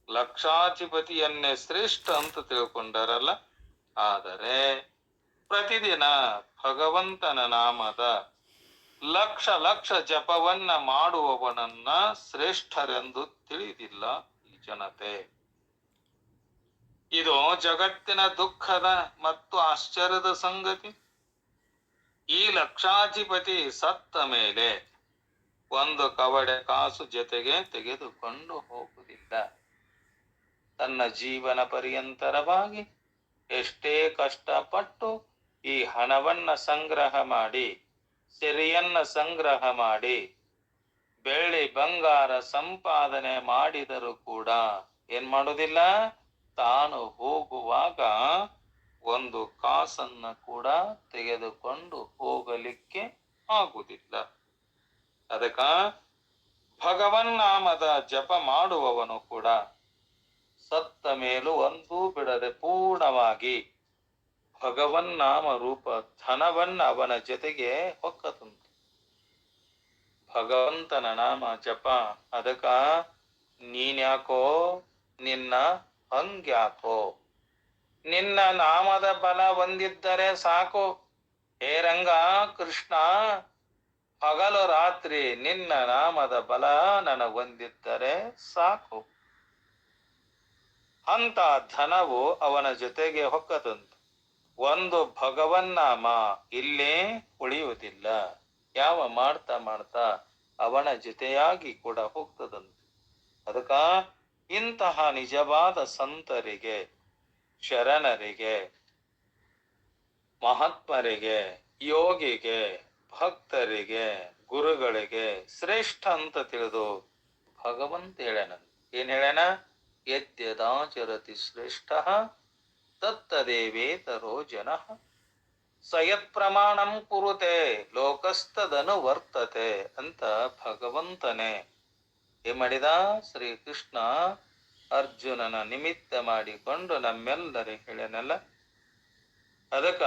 ಲಕ್ಷಾಧಿಪತಿಯನ್ನೇ ಶ್ರೇಷ್ಠ ಅಂತ ತಿಳ್ಕೊಂಡಾರಲ್ಲ. ಆದರೆ ಪ್ರತಿದಿನ ಭಗವಂತನ ನಾಮದ ಲಕ್ಷ ಲಕ್ಷ ಜಪವನ್ನ ಮಾಡುವವನನ್ನ ಶ್ರೇಷ್ಠರೆಂದು ತಿಳಿದಿಲ್ಲ ಈ ಜನತೆ. ಇದು ಜಗತ್ತಿನ ದುಃಖದ ಮತ್ತು ಆಶ್ಚರ್ಯದ ಸಂಗತಿ. ಈ ಲಕ್ಷಾಧಿಪತಿ ಸತ್ತ ಮೇಲೆ ಒಂದು ಕವಡೆ ಕಾಸು ಜೊತೆಗೆ ತೆಗೆದುಕೊಂಡು ಹೋಗುವುದಿಲ್ಲ. ತನ್ನ ಜೀವನ ಪರ್ಯಂತರವಾಗಿ ಎಷ್ಟೇ ಕಷ್ಟಪಟ್ಟು ಈ ಹಣವನ್ನ ಸಂಗ್ರಹ ಮಾಡಿ, ಸೆರೆಯನ್ನ ಸಂಗ್ರಹ ಮಾಡಿ, ಬೆಳ್ಳಿ ಬಂಗಾರ ಸಂಪಾದನೆ ಮಾಡಿದರೂ ಕೂಡ ಏನ್ ಮಾಡುವುದಿಲ್ಲ, ತಾನು ಹೋಗುವಾಗ ಒಂದು ಕಾಸನ್ನ ಕೂಡ ತೆಗೆದುಕೊಂಡು ಹೋಗಲಿಕ್ಕೆ ಆಗುವುದಿಲ್ಲ. ಅದಕ್ಕ ಭಗವನ್ನಾಮದ ಜಪ ಮಾಡುವವನು ಕೂಡ ಸತ್ತ ಮೇಲೂ ಒಂದೂ ಬಿಡದೆ ಪೂರ್ಣವಾಗಿ ಭಗವನ್ನಾಮ ರೂಪ ಧನವನ್ನ ಅವನ ಜೊತೆಗೆ ಹೊಕ್ಕತುಂಟು. ಭಗವಂತನ ನಾಮ ಜಪ. ಅದಕ್ಕ ನೀನ್ಯಾಕೋ, ನಿನ್ನ ಹಂಗ್ಯಾಕೋ, ನಿನ್ನ ನಾಮದ ಬಲ ಹೊಂದಿದ್ದರೆ ಸಾಕು. ಹೇ ರಂಗ ಕೃಷ್ಣ, ಹಗಲು ರಾತ್ರಿ ನಿನ್ನ ನಾಮದ ಬಲ ನನಗೊಂದಿದ್ದರೆ ಸಾಕು. ಅಂತ ಧನವು ಅವನ ಜೊತೆಗೆ ಹೊಕ್ಕದಂತು. ಒಂದು ಭಗವನ್ನಾಮ ಇಲ್ಲೇ ಉಳಿಯುವುದಿಲ್ಲ. ಯಾವ ಮಾಡ್ತಾ ಮಾಡ್ತಾ ಅವನ ಜೊತೆಯಾಗಿ ಕೂಡ ಹೋಗ್ತದಂತೆ. ಅದಕ್ಕ ಇಂತಹ ನಿಜವಾದ ಸಂತರಿಗೆ, ಶರಣರಿಗೆ, ಮಹಾತ್ಮರಿಗೆ, ಯೋಗಿಗೆ, ಭಕ್ತರಿಗೆ, ಗುರುಗಳಿಗೆ ಶ್ರೇಷ್ಠ ಅಂತ ತಿಳಿದು ಭಗವಂತ ಹೇಳನ. ಏನ್ ಹೇಳನ? ಯದ್ಯದಾಚರತಿ ಶ್ರೇಷ್ಠ ತತ್ತದೇವೇತರೋ ಜನ ಸಯತ್ ಪ್ರಮಾಣಂ ಕುರುತೆ ಲೋಕಸ್ತದನು ವರ್ತತೆ ಅಂತ ಭಗವಂತನೇ ಏನ್ ಮಾಡಿದ? ಶ್ರೀಕೃಷ್ಣ ಅರ್ಜುನನ ನಿಮಿತ್ತ ಮಾಡಿಕೊಂಡು ನಮ್ಮೆಲ್ಲರಿಗೆ ಹೇಳನಲ್ಲ. ಅದಕ್ಕ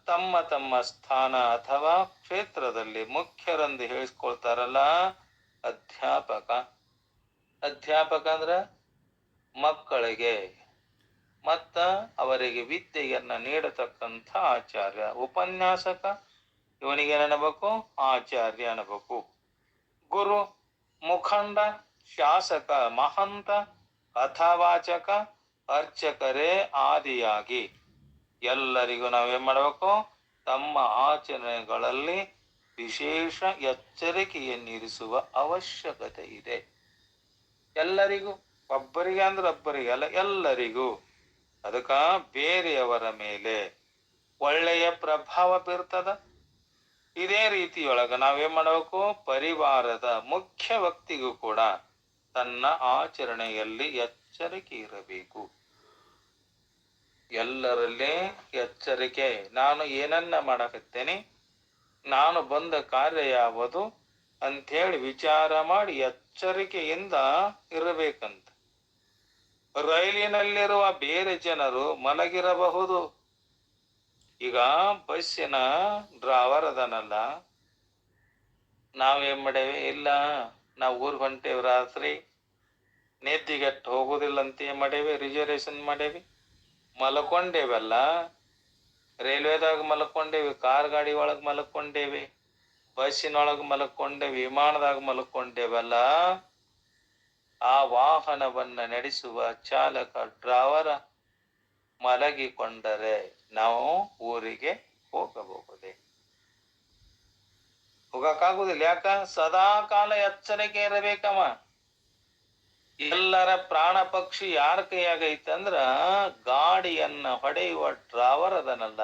ತಮ್ಮ ತಮ್ಮ ಸ್ಥಾನ ಅಥವಾ ಕ್ಷೇತ್ರದಲ್ಲಿ ಮುಖ್ಯರಂದು ಹೇಳಿಸ್ಕೊಳ್ತಾರಲ್ಲ ಅಧ್ಯಾಪಕ. ಅಧ್ಯಾಪಕ ಅಂದ್ರ ಮಕ್ಕಳಿಗೆ ಮತ್ತ ಅವರಿಗೆ ವಿದ್ಯೆಯನ್ನ ನೀಡತಕ್ಕಂಥ ಆಚಾರ್ಯ. ಉಪನ್ಯಾಸಕ ಇವನಿಗೇನಬೇಕು? ಆಚಾರ್ಯ ಅನ್ನಬೇಕು. ಗುರು, ಮುಖಂಡ, ಶಾಸಕ, ಮಹಂತ, ಕಥಾವಾಚಕ, ಅರ್ಚಕರೇ ಆದಿಯಾಗಿ ಎಲ್ಲರಿಗೂ ನಾವೇನ್ ಮಾಡಬೇಕು? ತಮ್ಮ ಆಚರಣೆಗಳಲ್ಲಿ ವಿಶೇಷ ಎಚ್ಚರಿಕೆಯನ್ನಿರಿಸುವ ಅವಶ್ಯಕತೆ ಇದೆ. ಎಲ್ಲರಿಗೂ, ಒಬ್ಬರಿಗೆ ಅಂದ್ರೆ ಒಬ್ಬರಿಗೆ ಅಲ್ಲ, ಎಲ್ಲರಿಗೂ. ಅದಕ್ಕ ಬೇರೆಯವರ ಮೇಲೆ ಒಳ್ಳೆಯ ಪ್ರಭಾವ ಬೀರ್ತದ. ಇದೇ ರೀತಿಯೊಳಗ ನಾವೇನ್ ಮಾಡಬೇಕು? ಪರಿವಾರದ ಮುಖ್ಯ ವ್ಯಕ್ತಿಗೂ ಕೂಡ ತನ್ನ ಆಚರಣೆಯಲ್ಲಿ ಎಚ್ಚರಿಕೆ ಇರಬೇಕು. ಎಲ್ಲರಲ್ಲಿ ಎಚ್ಚರಿಕೆ. ನಾನು ಏನನ್ನ ಮಾಡಕತ್ತೇನೆ, ನಾನು ಬಂದ ಕಾರ್ಯ ಯಾವುದು ಅಂಥೇಳಿ ವಿಚಾರ ಮಾಡಿ ಎಚ್ಚರಿಕೆಯಿಂದ ಇರಬೇಕಂತ. ರೈಲಿನಲ್ಲಿರುವ ಬೇರೆ ಜನರು ಮಲಗಿರಬಹುದು. ಈಗ ಬಸ್ಸಿನ ಡ್ರೈವರ್ ಅದನಲ್ಲ, ನಾವೇನ್ ಮಾಡೇವಿ? ಇಲ್ಲ, ನಾವು ಊರ್ ಹೊಂಟೇವಿ, ರಾತ್ರಿ ನಿದ್ದಿಗೆಟ್ಟು ಹೋಗುದಿಲ್ಲ ಅಂತ ಏನ್ ಮಾಡೇವಿ? ರಿಸರ್ವೇಶನ್ ಮಾಡೇವಿ, ಮಲ್ಕೊಂಡೇವಲ್ಲ. ರೈಲ್ವೆದಾಗ ಮಲ್ಕೊಂಡೇವಿ, ಕಾರ್ ಗಾಡಿ ಒಳಗ್ ಮಲ್ಕೊಂಡೇವಿ, ಬಸ್ಸಿನೊಳಗೆ ಮಲ್ಕೊಂಡೇವಿ, ವಿಮಾನದಾಗ ಮಲ್ಕೊಂಡೇವಲ್ಲ. ಆ ವಾಹನವನ್ನ ನಡೆಸುವ ಚಾಲಕ ಡ್ರೈವರ ಮಲಗಿಕೊಂಡರೆ ನಾವು ಊರಿಗೆ ಹೋಗಬಹುದೇ? ಹೋಗಕ್ಕಾಗುದಿಲ್ಲ. ಯಾಕ? ಸದಾ ಕಾಲ ಎಚ್ಚರಿಕೆ ಇರಬೇಕಮ್ಮ. ಎಲ್ಲರ ಪ್ರಾಣ ಪಕ್ಷಿ ಯಾರ ಕೈಯಾಗೈತಂದ್ರ ಗಾಡಿಯನ್ನ ಹೊಡೆಯುವ ಡ್ರೈವರ್ ಅದನಲ್ಲ,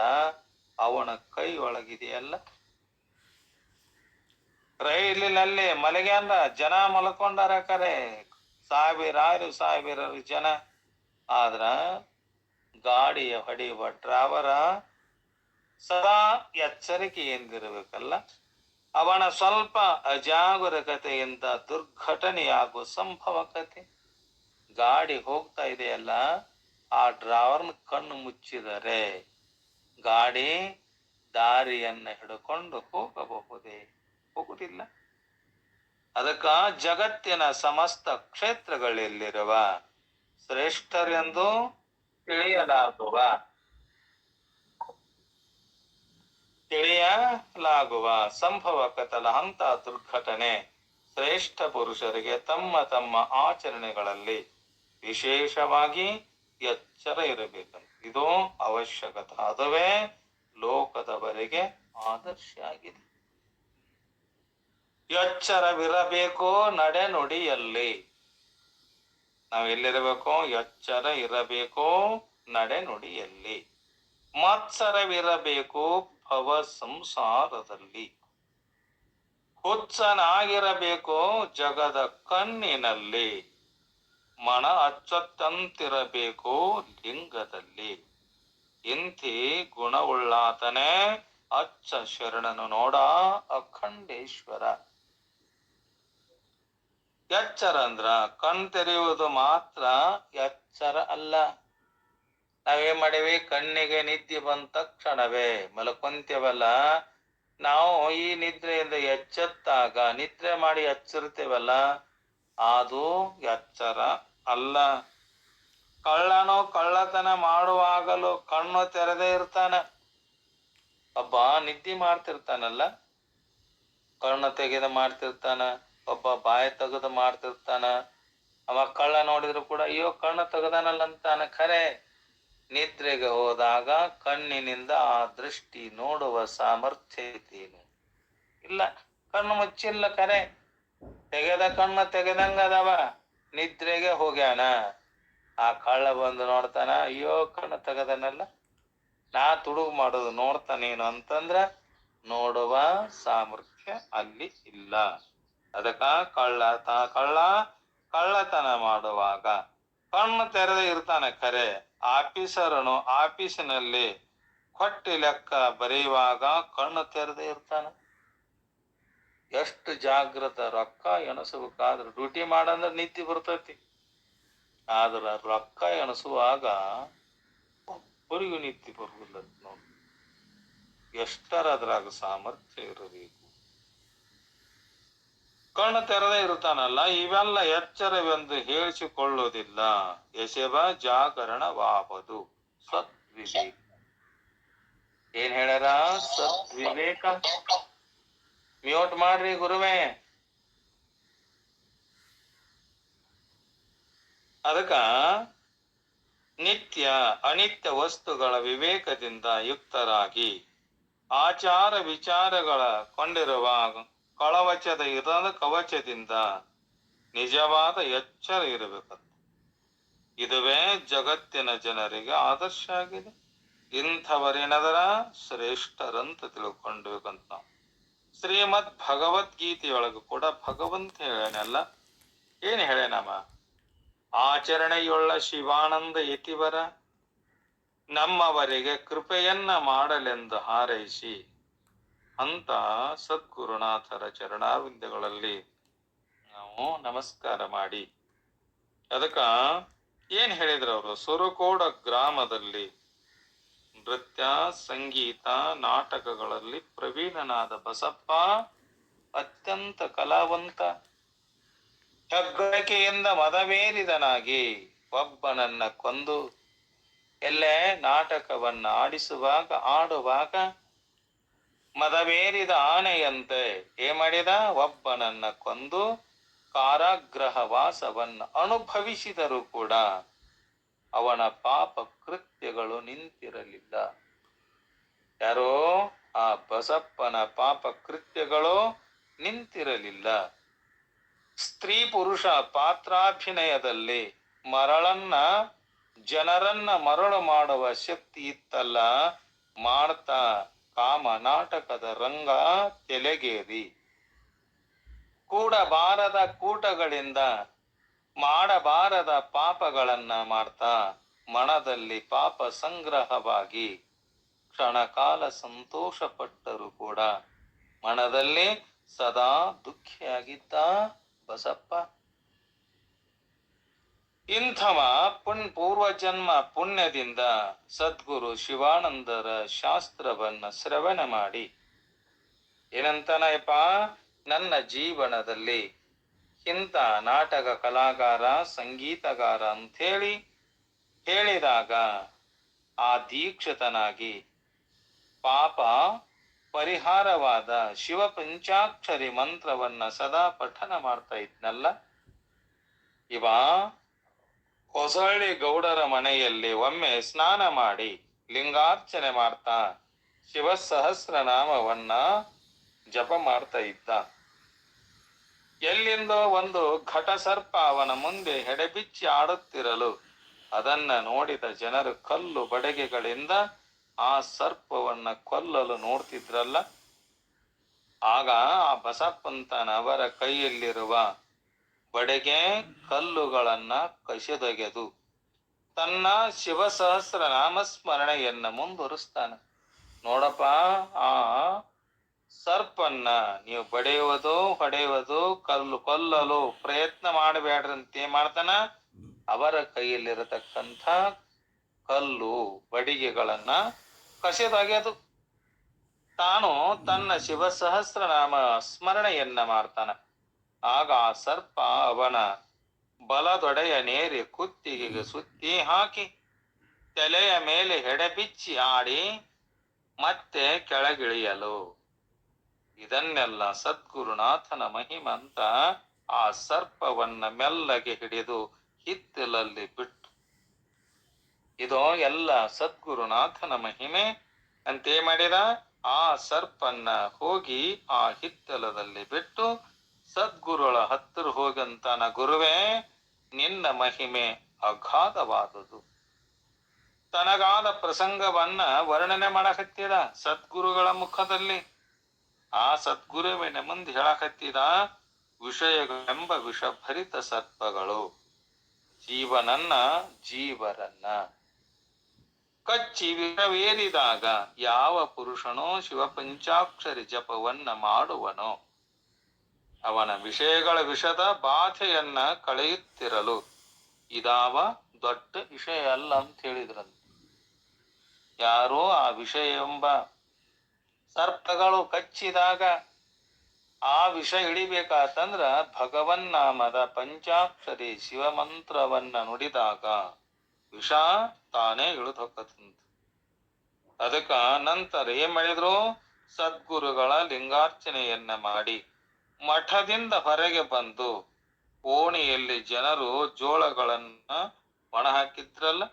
ಅವನ ಕೈ ಒಳಗಿದೆಯಲ್ಲ. ರೈಲಿನಲ್ಲಿ ಮಲಗ್ಯಾನ ಜನ ಮಲ್ಕೊಂಡಾರ ಕರೆ, ಸಾವಿರಾರು ಜನ. ಆದ್ರ ಗಾಡಿಯ ಹೊಡೆಯುವ ಡ್ರೈವರ ಸದಾ ಎಚ್ಚರಿಕೆಯಿಂದಿರಬೇಕಲ್ಲ. ಅವನ ಸ್ವಲ್ಪ ಅಜಾಗರೂಕತೆಯಿಂದ ದುರ್ಘಟನೆಯಾಗುವ ಸಂಭವಕತೆ. ಗಾಡಿ ಹೋಗ್ತಾ ಇದೆಯಲ್ಲ, ಆ ಡ್ರೈವರ್ನ ಕಣ್ಣು ಮುಚ್ಚಿದರೆ ಗಾಡಿ ದಾರಿಯನ್ನ ಹಿಡ್ಕೊಂಡು ಹೋಗಬಹುದೇ? ಹೋಗುದಿಲ್ಲ. ಅದಕ್ಕ ಜಗತ್ತಿನ ಸಮಸ್ತ ಕ್ಷೇತ್ರಗಳಲ್ಲಿರುವ ಶ್ರೇಷ್ಠರೆಂದು ತಿಳಿಯಲಾಗುವ ಸಂಭವಕತಲ ಅಂತ ದುರ್ಘಟನೆ ಶ್ರೇಷ್ಠ ಪುರುಷರಿಗೆ ತಮ್ಮ ತಮ್ಮ ಆಚರಣೆಗಳಲ್ಲಿ ವಿಶೇಷವಾಗಿ ಎಚ್ಚರ ಇರಬೇಕಂತ. ಇದು ಅವಶ್ಯಕತೆ. ಅದುವೇ ಲೋಕದವರಿಗೆ ಆದರ್ಶ ಆಗಿದೆ. ಎಚ್ಚರವಿರಬೇಕು ನಡೆ ನುಡಿಯಲ್ಲಿ. ನಾವು ಎಲ್ಲಿರಬೇಕು? ಎಚ್ಚರ ಇರಬೇಕು ನಡೆ ನುಡಿಯಲ್ಲಿ. ಮತ್ಸರವಿರಬೇಕು ಭವ ಸಂಸಾರದಲ್ಲಿ. ಹುಚ್ಚನಾಗಿರಬೇಕು ಜಗದ ಕಣ್ಣಿನಲ್ಲಿ. ಮನ ಅಚ್ಚೊತ್ತಂತಿರಬೇಕು ಲಿಂಗದಲ್ಲಿ. ಇಂಥಿ ಗುಣವುಳ್ಳಾತನೇ ಅಚ್ಚ ಶರಣನು ನೋಡ ಅಖಂಡೇಶ್ವರ. ಎಚ್ಚರ ಅಂದ್ರ ಕಣ್ ತೆರೆಯುವುದು ಮಾತ್ರ ಎಚ್ಚರ ಅಲ್ಲ. ನಾವೇನ್ ಮಾಡೇವಿ? ಕಣ್ಣಿಗೆ ನಿದ್ದೆ ಬಂದ ತಕ್ಷಣವೇ ಮಲ್ಕೊಂತೇವಲ್ಲ, ನಾವು ಈ ನಿದ್ರೆಯಿಂದ ಎಚ್ಚೆತ್ತಾಗ ನಿದ್ರೆ ಮಾಡಿ ಎಚ್ಚರ್ತೇವಲ್ಲ, ಅದು ಎಚ್ಚರ ಅಲ್ಲ. ಕಳ್ಳನು ಕಳ್ಳತನ ಮಾಡುವಾಗಲೂ ಕಣ್ಣು ತೆರೆದೇ ಇರ್ತಾನ. ಒಬ್ಬ ನಿದ್ದೆ ಮಾಡ್ತಿರ್ತಾನಲ್ಲ, ಕಣ್ಣು ತೆಗೆದು ಮಾಡ್ತಿರ್ತಾನ. ಒಬ್ಬ ಬಾಯಿ ತೆಗೆದು ಮಾಡ್ತಿರ್ತಾನ. ಅವ ಕಳ್ಳ ನೋಡಿದ್ರು ಕೂಡ ಅಯ್ಯೋ ಕಣ್ಣು ತೆಗದಾನಲ್ಲ ಅಂತಾನ. ಖರೆ ನಿದ್ರೆಗೆ ಹೋದಾಗ ಕಣ್ಣಿನಿಂದ ಆ ದೃಷ್ಟಿ ನೋಡುವ ಸಾಮರ್ಥ್ಯ ಐತೇನು? ಇಲ್ಲ, ಕಣ್ಣು ಮುಚ್ಚಿಲ್ಲ. ಖರೆ ತೆಗೆದ ಕಣ್ಣು ತೆಗೆದಂಗ ಅದಾವ. ನಿದ್ರೆಗೆ ಹೋಗ್ಯಾನ. ಆ ಕಳ್ಳ ಬಂದು ನೋಡ್ತಾನ, ಅಯ್ಯೋ ಕಣ್ಣು ತೆಗದನಲ್ಲ, ನಾ ತುಡುಗು ಮಾಡೋದು ನೋಡ್ತಾನೇನು ಅಂತಂದ್ರ ನೋಡುವ ಸಾಮರ್ಥ್ಯ ಅಲ್ಲಿ ಇಲ್ಲ. ಅದಕ್ಕ ಕಳ್ಳತನ ಮಾಡುವಾಗ ಕಣ್ಣು ತೆರೆದೇ ಇರ್ತಾನೆ. ಖರೆ ಆಫೀಸರನು ಆಫೀಸಿನಲ್ಲಿ ಹೊಟ್ಟೆ ಲೆಕ್ಕ ಬರೆಯುವಾಗ ಕಣ್ಣು ತೆರೆದೇ ಇರ್ತಾನ. ಎಷ್ಟು ಜಾಗೃತ. ರೊಕ್ಕ ಎಣಸಬೇಕಾದ್ರೆ ಡ್ಯೂಟಿ ಮಾಡಂದ್ರೆ ನಿದ್ದೆ ಬರ್ತೈತಿ, ಆದ್ರ ರೊಕ್ಕ ಎಣಸುವಾಗ ಒಬ್ಬರಿಗೂ ನಿದ್ದೆ ಬರುವುದಿಲ್ಲ ನೋಡಿ. ಎಷ್ಟರ ಅದ್ರಾಗ ಸಾಮರ್ಥ್ಯ ಇರಬೇಕು. ಕಣ್ಣು ತೆರೆದೇ ಇರ್ತಾನಲ್ಲ, ಇವೆಲ್ಲ ಎಚ್ಚರವೆಂದು ಹೇಳಿಸಿಕೊಳ್ಳುವುದಿಲ್ಲ. ಯಶವ ಜಾಗರಣವಾಪದು ಸದ್ವಿವೇಕ. ಏನ್ ಹೇಳ್ಯಾರ? ಸದ್ವಿವೇಕ. ಮ್ಯೂಟ್ ಮಾಡ್ರಿ ಗುರುವೇ. ಅದಕ್ಕ ನಿತ್ಯ ಅನಿತ್ಯ ವಸ್ತುಗಳ ವಿವೇಕದಿಂದ ಯುಕ್ತರಾಗಿ ಆಚಾರ ವಿಚಾರಗಳ ಕೊಂಡಿರುವಾಗ ಕಳವಚದ ಇರದ ಕವಚದಿಂದ ನಿಜವಾದ ಎಚ್ಚರ ಇರಬೇಕಂತ. ಇದುವೇ ಜಗತ್ತಿನ ಜನರಿಗೆ ಆದರ್ಶ ಆಗಿದೆ. ಇಂಥವರೇನದರ ಶ್ರೇಷ್ಠರಂತ ತಿಳ್ಕೊಂಡ್ಬೇಕಂತ ನಾವು. ಶ್ರೀಮದ್ ಭಗವದ್ಗೀತೆಯೊಳಗ ಕೂಡ ಭಗವಂತ ಹೇಳೇನಲ್ಲ, ಏನ್ ಹೇಳೇನಮ್ಮ? ಆಚರಣೆಯುಳ್ಳ ಶಿವಾನಂದ ಯತಿವರ ನಮ್ಮವರಿಗೆ ಕೃಪೆಯನ್ನ ಮಾಡಲೆಂದು ಹಾರೈಸಿ ಅಂತ ಸದ್ಗುರುನಾಥರ ಚರಣಾರವಿಂದಗಳಲ್ಲಿ ನಾವು ನಮಸ್ಕಾರ ಮಾಡಿ, ಅದಕ್ಕ ಏನ್ ಹೇಳಿದ್ರು ಅವರು? ಸುರಕೋಡ ಗ್ರಾಮದಲ್ಲಿ ನೃತ್ಯ, ಸಂಗೀತ, ನಾಟಕಗಳಲ್ಲಿ ಪ್ರವೀಣನಾದ ಬಸಪ್ಪ ಅತ್ಯಂತ ಕಲಾವಂತ. ಹೆಗ್ಗಳಿಕೆಯಿಂದ ಮದವೇರಿದನಾಗಿ ಒಬ್ಬನನ್ನ ಕೊಂದು ಎಲ್ಲೇ ನಾಟಕವನ್ನ ಆಡುವಾಗ ಮದವೇರಿದ ಆನೆಯಂತೆ ಮಾಡಿದ? ಒಬ್ಬನನ್ನ ಕೊಂದು ಕಾರಾಗೃಹ ವಾಸವನ್ನ ಅನುಭವಿಸಿದರೂ ಕೂಡ ಅವನ ಪಾಪ ಕೃತ್ಯಗಳು ನಿಂತಿರಲಿಲ್ಲ. ಯಾರೋ ಆ ಬಸಪ್ಪನ ಪಾಪ ಕೃತ್ಯಗಳು ನಿಂತಿರಲಿಲ್ಲ. ಸ್ತ್ರೀ ಪುರುಷ ಪಾತ್ರಾಭಿನಯದಲ್ಲಿ ಜನರನ್ನ ಮರಳು ಮಾಡುವ ಶಕ್ತಿ ಇತ್ತಲ್ಲ, ಮಾಡ್ತಾ ಕಾಮ ನಾಟಕದ ರಂಗ ತೆಲೆಗೇರಿ ಕೂಡಬಾರದ ಕೂಟಗಳಿಂದ ಮಾಡಬಾರದ ಪಾಪಗಳನ್ನ ಮಾಡ್ತಾ ಮನದಲ್ಲಿ ಪಾಪ ಸಂಗ್ರಹವಾಗಿ ಕ್ಷಣಕಾಲ ಸಂತೋಷ ಪಟ್ಟರು ಕೂಡ ಮನದಲ್ಲಿ ಸದಾ ದುಃಖಿಯಾಗಿದ್ದ ಬಸಪ್ಪ. ಇಂಥವ ಪೂರ್ವಜನ್ಮ ಪುಣ್ಯದಿಂದ ಸದ್ಗುರು ಶಿವಾನಂದರ ಶಾಸ್ತ್ರವನ್ನ ಶ್ರವಣ ಮಾಡಿ ಏನಂತಾನಯಪ್ಪ? ನನ್ನ ಜೀವನದಲ್ಲಿ ಇಂಥ ನಾಟಕ ಕಲಾಕಾರ, ಸಂಗೀತಗಾರ ಅಂಥೇಳಿ ಹೇಳಿದಾಗ ಆ ದೀಕ್ಷಿತನಾಗಿ ಪಾಪ ಪರಿಹಾರವಾದ ಶಿವ ಪಂಚಾಕ್ಷರಿ ಮಂತ್ರವನ್ನ ಸದಾ ಪಠನ ಮಾಡ್ತಾ ಇದ್ನಲ್ಲ. ಇವ ಹೊಸಳ್ಳಿ ಗೌಡರ ಮನೆಯಲ್ಲಿ ಒಮ್ಮೆ ಸ್ನಾನ ಮಾಡಿ ಲಿಂಗಾರ್ಚನೆ ಮಾಡ್ತಾ ಶಿವ ಸಹಸ್ರನಾಮವನ್ನ ಜಪ ಮಾಡ್ತಾ ಇದ್ದ. ಎಲ್ಲಿಂದೋ ಒಂದು ಘಟಸರ್ಪ ಅವನ ಮುಂದೆ ಹೆಡೆಬಿಚ್ಚಿ ಆಡುತ್ತಿರಲು ಅದನ್ನ ನೋಡಿದ ಜನರು ಕಲ್ಲು ಬಡಗೆಗಳಿಂದ ಆ ಸರ್ಪವನ್ನ ಕೊಲ್ಲಲು ನೋಡ್ತಿದ್ರಲ್ಲ. ಆಗ ಆ ಬಸಪ್ಪಂತನವರ ಕೈಯಲ್ಲಿರುವ ಬಡೆಗೆ ಕಲ್ಲುಗಳನ್ನ ಕಸಿದೊಗೆದು ತನ್ನ ಶಿವ ಸಹಸ್ರ ನಾಮಸ್ಮರಣೆಯನ್ನ ಮುಂದುವರಿಸ್ತಾನೆ. ನೋಡಪ್ಪ, ಆ ಸರ್ಪನ್ನ ನೀವು ಹೊಡೆಯುವುದು ಕೊಲ್ಲಲು ಪ್ರಯತ್ನ ಮಾಡಬೇಡ್ರಿ ಅಂತ ಏನ್ ಮಾಡ್ತಾನ? ಅವರ ಕೈಯಲ್ಲಿರತಕ್ಕಂಥ ಕಲ್ಲು ಬಡಿಗೆಗಳನ್ನ ಕಸಿದೊಗೆದು ತಾನು ತನ್ನ ಶಿವ ಸಹಸ್ರನಾಮ ಸ್ಮರಣೆಯನ್ನ ಮಾಡ್ತಾನ. ಆಗ ಆ ಸರ್ಪ ಅವನ ಬಲದೊಡೆಯ ನೇರಿ ಕುತ್ತಿಗೆಗೆ ಸುತ್ತಿ ಹಾಕಿ ತಲೆಯ ಮೇಲೆ ಹೆಡೆಬಿಚ್ಚಿ ಆಡಿ ಮತ್ತೆ ಕೆಳಗಿಳಿಯಲು. ಇದನ್ನೆಲ್ಲ ಸದ್ಗುರುನಾಥನ ಮಹಿಮಂತ ಆ ಸರ್ಪವನ್ನ ಮೆಲ್ಲಗೆ ಹಿಡಿದು ಹಿತ್ತಲಲ್ಲಿ ಬಿಟ್ಟು, ಇದು ಎಲ್ಲ ಸದ್ಗುರುನಾಥನ ಮಹಿಮೆ ಅಂತೇ ಮಾಡಿದ. ಆ ಸರ್ಪನ್ನ ಹೋಗಿ ಆ ಹಿತ್ತಲದಲ್ಲಿ ಬಿಟ್ಟು ಸದ್ಗುರುಗಳ ಹತ್ತಿರ ಹೋಗಂತಾನ, ಗುರುವೇ ನಿನ್ನ ಮಹಿಮೆ ಅಗಾಧವಾದುದು. ತನಗಾದ ಪ್ರಸಂಗವನ್ನ ವರ್ಣನೆ ಮಾಡಕತ್ತಿದ ಸದ್ಗುರುಗಳ ಮುಖದಲ್ಲಿ. ಆ ಸದ್ಗುರುವಿನ ಮುಂದೆ ಹೇಳಕತ್ತಿದ, ವಿಷಯಗಳೆಂಬ ವಿಷಭರಿತ ಸರ್ಪಗಳು ಜೀವರನ್ನ ಕಚ್ಚಿ ವಿಷವೇರಿದಾಗ ಯಾವ ಪುರುಷನೋ ಶಿವಪಂಚಾಕ್ಷರಿ ಜಪವನ್ನ ಮಾಡುವನೋ ಅವನ ವಿಷಯಗಳ ವಿಷದ ಬಾಧೆಯನ್ನ ಕಳೆಯುತ್ತಿರಲು ಇದಾವ ದೊಡ್ಡ ವಿಷಯ ಅಲ್ಲ ಅಂತ ಹೇಳಿದ್ರಂತ. ಯಾರೋ ಆ ವಿಷಯ ಎಂಬ ಸರ್ಪಗಳು ಕಚ್ಚಿದಾಗ ಆ ವಿಷ ಹಿಡಿಬೇಕಾತಂದ್ರ ಭಗವನ್ನಾಮದ ಪಂಚಾಕ್ಷರಿ ಶಿವಮಂತ್ರವನ್ನ ನುಡಿದಾಗ ವಿಷ ತಾನೇ ಇಳಿದು ಹೊಕ್ಕತ್ತಂತ. ಅದಕ್ಕ ನಂತರ ಏನ್ ಮಾಡಿದ್ರು, ಸದ್ಗುರುಗಳ ಲಿಂಗಾರ್ಚನೆಯನ್ನ ಮಾಡಿ ಮಠದಿಂದ ಹೊರಗೆ ಬಂದು ಓಣಿಯಲ್ಲಿ ಜನರು ಜೋಳಗಳನ್ನ ಒಣ ಹಾಕಿದ್ರಲ್ಲ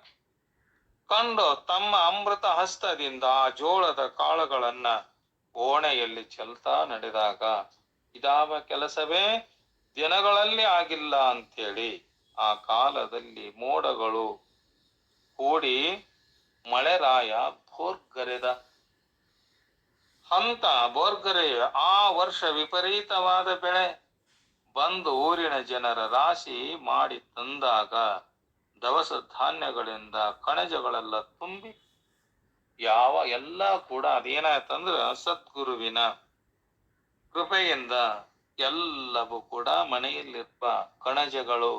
ಕಂಡು ತಮ್ಮ ಅಮೃತ ಹಸ್ತದಿಂದ ಆ ಜೋಳದ ಕಾಳುಗಳನ್ನ ಓಣೆಯಲ್ಲಿ ಚೆಲ್ತಾ ನಡೆದಾಗ ಇದಾವ ಕೆಲಸವೇ ದಿನಗಳಲ್ಲಿ ಆಗಿಲ್ಲ ಅಂತೇಳಿ ಆ ಕಾಲದಲ್ಲಿ ಮೋಡಗಳು ಕೂಡಿ ಮಳೆರಾಯ ಬೋರ್ಗರೆದ ಅಂತ ಬೋರ್ಗರೆ ಆ ವರ್ಷ ವಿಪರೀತವಾದ ಬೆಳೆ ಬಂದು ಊರಿನ ಜನರ ರಾಶಿ ಮಾಡಿ ತಂದಾಗ ದವಸ ಧಾನ್ಯಗಳಿಂದ ಕಣಜಗಳೆಲ್ಲ ತುಂಬಿ ಎಲ್ಲ ಕೂಡ ಅದೇನಾಯ್ತಂದ್ರ ಸದ್ಗುರುವಿನ ಕೃಪೆಯಿಂದ ಎಲ್ಲವೂ ಕೂಡ ಮನೆಯಲ್ಲಿರುವ ಕಣಜಗಳು,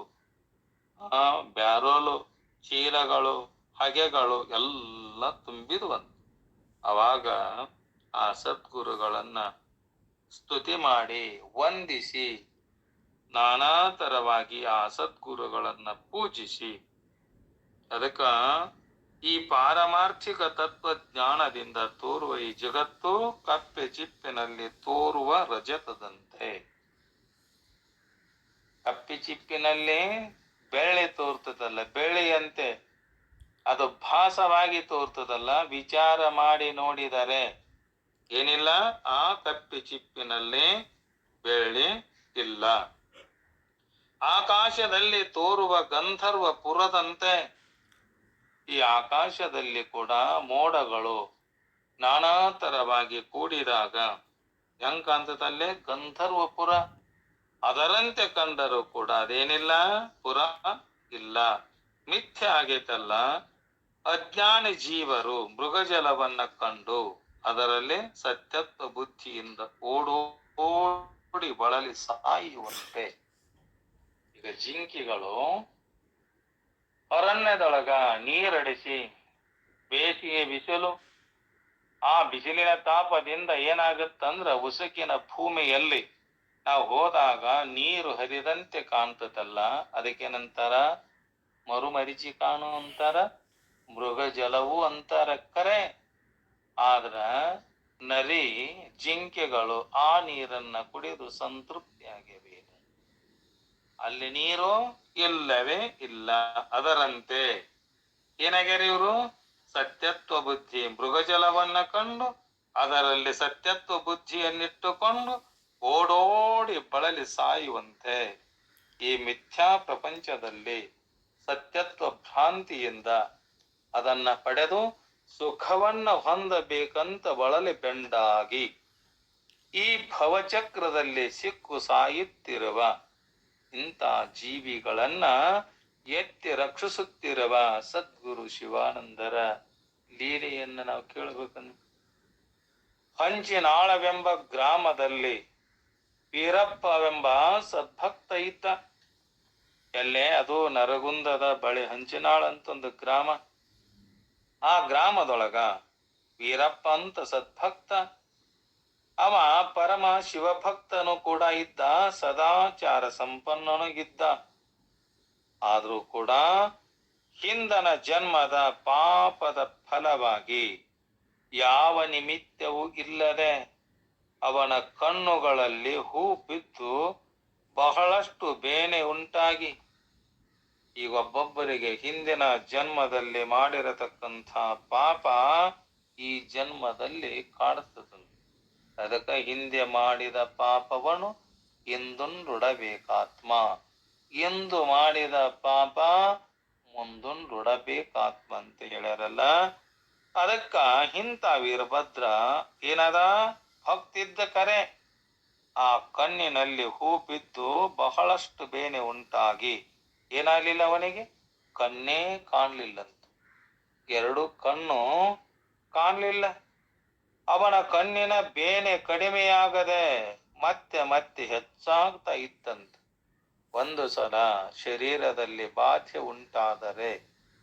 ಬ್ಯಾರೋಲು, ಚೀಲಗಳು, ಹಗೆಗಳು ಎಲ್ಲ ತುಂಬಿದ್ವಂತ. ಅವಾಗ ಆ ಸದ್ಗುರುಗಳನ್ನ ಸ್ತುತಿ ಮಾಡಿ ವಂದಿಸಿ ನಾನಾ ತರವಾಗಿ ಆ ಸದ್ಗುರುಗಳನ್ನ ಪೂಜಿಸಿ ಅದಕ್ಕ ಈ ಪಾರಮಾರ್ಥಿಕ ತತ್ವಜ್ಞಾನದಿಂದ ತೋರುವ ಈ ಜಗತ್ತು ಕಪ್ಪೆ ಚಿಪ್ಪಿನಲ್ಲಿ ತೋರುವ ರಜತದಂತೆ. ಕಪ್ಪೆ ಚಿಪ್ಪಿನಲ್ಲಿ ಬೆಳ್ಳಿ ತೋರ್ತದಲ್ಲ, ಬೆಳ್ಳಿಯಂತೆ ಅದು ಭಾಸವಾಗಿ ತೋರ್ತದಲ್ಲ, ವಿಚಾರ ಮಾಡಿ ನೋಡಿದರೆ ಏನಿಲ್ಲ, ಆ ಕಪ್ಪೆ ಚಿಪ್ಪಿನಲ್ಲಿ ಬೆಳ್ಳಿ ಇಲ್ಲ. ಆಕಾಶದಲ್ಲಿ ತೋರುವ ಗಂಧರ್ವ ಪುರದಂತೆ ಈ ಆಕಾಶದಲ್ಲಿ ಕೂಡ ಮೋಡಗಳು ನಾನಾ ತರವಾಗಿ ಕೂಡಿದಾಗ ಹೆಂಗ್ ಕಾಣ್ತದಲ್ಲೇ ಗಂಧರ್ವಪುರ, ಅದರಂತೆ ಕಂಡರೂ ಕೂಡ ಅದೇನಿಲ್ಲ, ಪುರ ಇಲ್ಲ, ಮಿಥ್ಯೆ ಆಗೈತಲ್ಲ. ಅಜ್ಞಾನಿ ಜೀವರು ಮೃಗಜಲವನ್ನ ಕಂಡು ಅದರಲ್ಲಿ ಸತ್ಯತ್ವ ಬುದ್ಧಿಯಿಂದ ಓಡೋಡಿ ಬಳಲಿ ಸಾಯುವಂತೆ. ಈಗ ಜಿಂಕಿಗಳು ಅರಣ್ಯದೊಳಗ ನೀರಡಿಸಿ ಬೇಸಿಗೆ ಬಿಸಿಲು, ಆ ಬಿಸಿಲಿನ ತಾಪದಿಂದ ಏನಾಗುತ್ತಂದ್ರ ಉಸುಕಿನ ಭೂಮಿಯಲ್ಲಿ ನಾವು ಹೋದಾಗ ನೀರು ಹರಿದಂತೆ ಕಾಣ್ತದಲ್ಲ, ಅದಕ್ಕೇನಂತಾರ ಮರುಮರಿಚಿ ಕಾಣು ಅಂತಾರ, ಮೃಗ ಜಲವು ಅಂತಾರ. ಕರೆ ಆದ್ರ ನರಿ ಜಿಂಕೆಗಳು ಆ ನೀರನ್ನ ಕುಡಿದು ಸಂತೃಪ್ತಿಯಾಗಿವೆ. ಅಲ್ಲಿ ನೀರು ಇಲ್ಲವೇ ಇಲ್ಲ. ಅದರಂತೆ ಏನಾಗ್ಯಾರ ಇವರು, ಸತ್ಯತ್ವ ಬುದ್ಧಿ ಮೃಗಜಲವನ್ನ ಕಂಡು ಅದರಲ್ಲಿ ಸತ್ಯತ್ವ ಬುದ್ಧಿಯನ್ನಿಟ್ಟುಕೊಂಡು ಓಡೋಡಿ ಬಳಲಿ ಸಾಯುವಂತೆ ಈ ಮಿಥ್ಯಾ ಪ್ರಪಂಚದಲ್ಲಿ ಸತ್ಯತ್ವ ಭ್ರಾಂತಿಯಿಂದ ಅದನ್ನ ಪಡೆದು ಸುಖವನ್ನ ಹೊಂದಬೇಕಂತ ಬಳಲಿ ಬೆಂಡಾಗಿ ಈ ಭವಚಕ್ರದಲ್ಲಿ ಸಿಕ್ಕು ಸಾಯುತ್ತಿರುವ ಇಂಥ ಜೀವಿಗಳನ್ನ ಎತ್ತಿ ರಕ್ಷಿಸುತ್ತಿರುವ ಸದ್ಗುರು ಶಿವಾನಂದರ ಲೀಲೆಯನ್ನ ನಾವು ಕೇಳಬೇಕಂದ್ರೆ, ಹಂಚಿನಾಳವೆಂಬ ಗ್ರಾಮದಲ್ಲಿ ವೀರಪ್ಪವೆಂಬ ಸದ್ಭಕ್ತ ಇದ್ದ. ಎಲ್ಲೇ ಅದು ನರಗುಂದದ ಬಳಿ ಹಂಚಿನಾಳ ಅಂತ ಒಂದು ಗ್ರಾಮ. ಆ ಗ್ರಾಮದೊಳಗ ವೀರಪ್ಪ ಅಂತ ಸದ್ಭಕ್ತ, ಅವ ಪರಮ ಶಿವಭಕ್ತನು ಕೂಡ ಇದ್ದ, ಸದಾಚಾರ ಸಂಪನ್ನನು ಇದ್ದ. ಆದ್ರೂ ಕೂಡ ಹಿಂದನ ಜನ್ಮದ ಪಾಪದ ಫಲವಾಗಿ ಯಾವ ನಿಮಿತ್ತವೂ ಇಲ್ಲದೆ ಅವನ ಕಣ್ಣುಗಳಲ್ಲಿ ಹೂ ಬಿದ್ದು ಬಹಳಷ್ಟು ಬೇನೆ ಉಂಟಾಗಿ ಈಗ ಒಬ್ಬೊಬ್ಬರಿಗೆ ಹಿಂದಿನ ಜನ್ಮದಲ್ಲಿ ಮಾಡಿರತಕ್ಕಂಥ ಪಾಪ ಈ ಜನ್ಮದಲ್ಲಿ ಕಾಡುತ್ತದೆ. ಅದಕ್ಕ ಹಿಂದೆ ಮಾಡಿದ ಪಾಪವನು ಎಂದುಂಡುಡಬೇಕಾತ್ಮ, ಎಂದು ಮಾಡಿದ ಪಾಪ ಮುಂದುಂಡುಡಬೇಕಾತ್ಮ ಅಂತ ಹೇಳ್ಯಾರಲ್ಲ. ಅದಕ್ಕ ಇಂಥ ವೀರಭದ್ರ ಏನದ ಭಕ್ತಿದ್ದ ಕರೆ, ಆ ಕಣ್ಣಿನಲ್ಲಿ ಹೂ ಬಿದ್ದು ಬಹಳಷ್ಟು ಬೇನೆ ಉಂಟಾಗಿ ಏನಾಗ್ಲಿಲ್ಲ, ಅವನಿಗೆ ಕಣ್ಣೇ ಕಾಣ್ಲಿಲ್ಲಂತ. ಎರಡು ಕಣ್ಣು ಕಾಣಲಿಲ್ಲ. ಅವನ ಕಣ್ಣಿನ ಬೇನೆ ಕಡಿಮೆಯಾಗದೆ ಮತ್ತೆ ಮತ್ತೆ ಹೆಚ್ಚಾಗ್ತಾ ಇತ್ತಂತೆ. ಒಂದು ಸಲ ಶರೀರದಲ್ಲಿ ಬಾಧೆ ಉಂಟಾದರೆ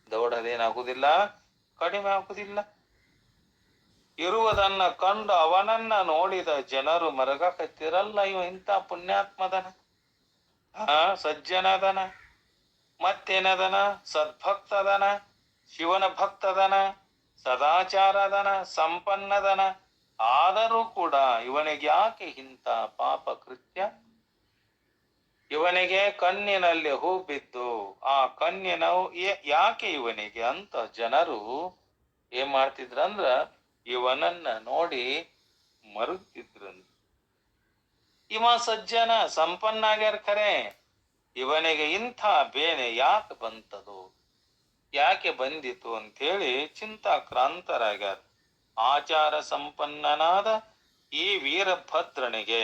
ದೌಡದೇನಾಗುವುದಿಲ್ಲ, ಕಡಿಮೆ ಆಗುವುದಿಲ್ಲ. ಇರುವುದನ್ನ ಕಂಡು ಅವನನ್ನ ನೋಡಿದ ಜನರು ಮರಗಕತ್ತಿರಲ್ಲ, ಇವ ಇಂಥ ಪುಣ್ಯಾತ್ಮದನ, ಸಜ್ಜನದನ, ಮತ್ತೇನದನ, ಸದ್ಭಕ್ತದನ, ಶಿವನ ಭಕ್ತದನ, ಸದಾಚಾರದನ, ಸಂಪನ್ನದನ. ಆದರೂ ಕೂಡ ಇವನಿಗೆ ಯಾಕೆ ಇಂಥ ಪಾಪ ಕೃತ್ಯ? ಇವನಿಗೆ ಕಣ್ಣಿನಲ್ಲಿ ಹೂ ಬಿದ್ದು ಆ ಕಣ್ಣಿನ ಯಾಕೆ ಇವನಿಗೆ ಅಂತ ಜನರು ಏನ್ ಮಾಡ್ತಿದ್ರಂದ್ರ ಇವನನ್ನ ನೋಡಿ ಮರುಗ್ತಿದ್ರಂತ. ಇವ ಸಜ್ಜನ ಸಂಪನ್ನಾಗ್ಯಾರ ಖರೆ, ಇವನಿಗೆ ಇಂಥ ಬೇನೆ ಯಾಕೆ ಬಂತದು, ಯಾಕೆ ಬಂದಿತು ಅಂತೇಳಿ ಚಿಂತಾಕ್ರಾಂತರಾಗ್ಯಾರ. ಆಚಾರ ಸಂಪನ್ನನಾದ ಈ ವೀರಭದ್ರನಿಗೆ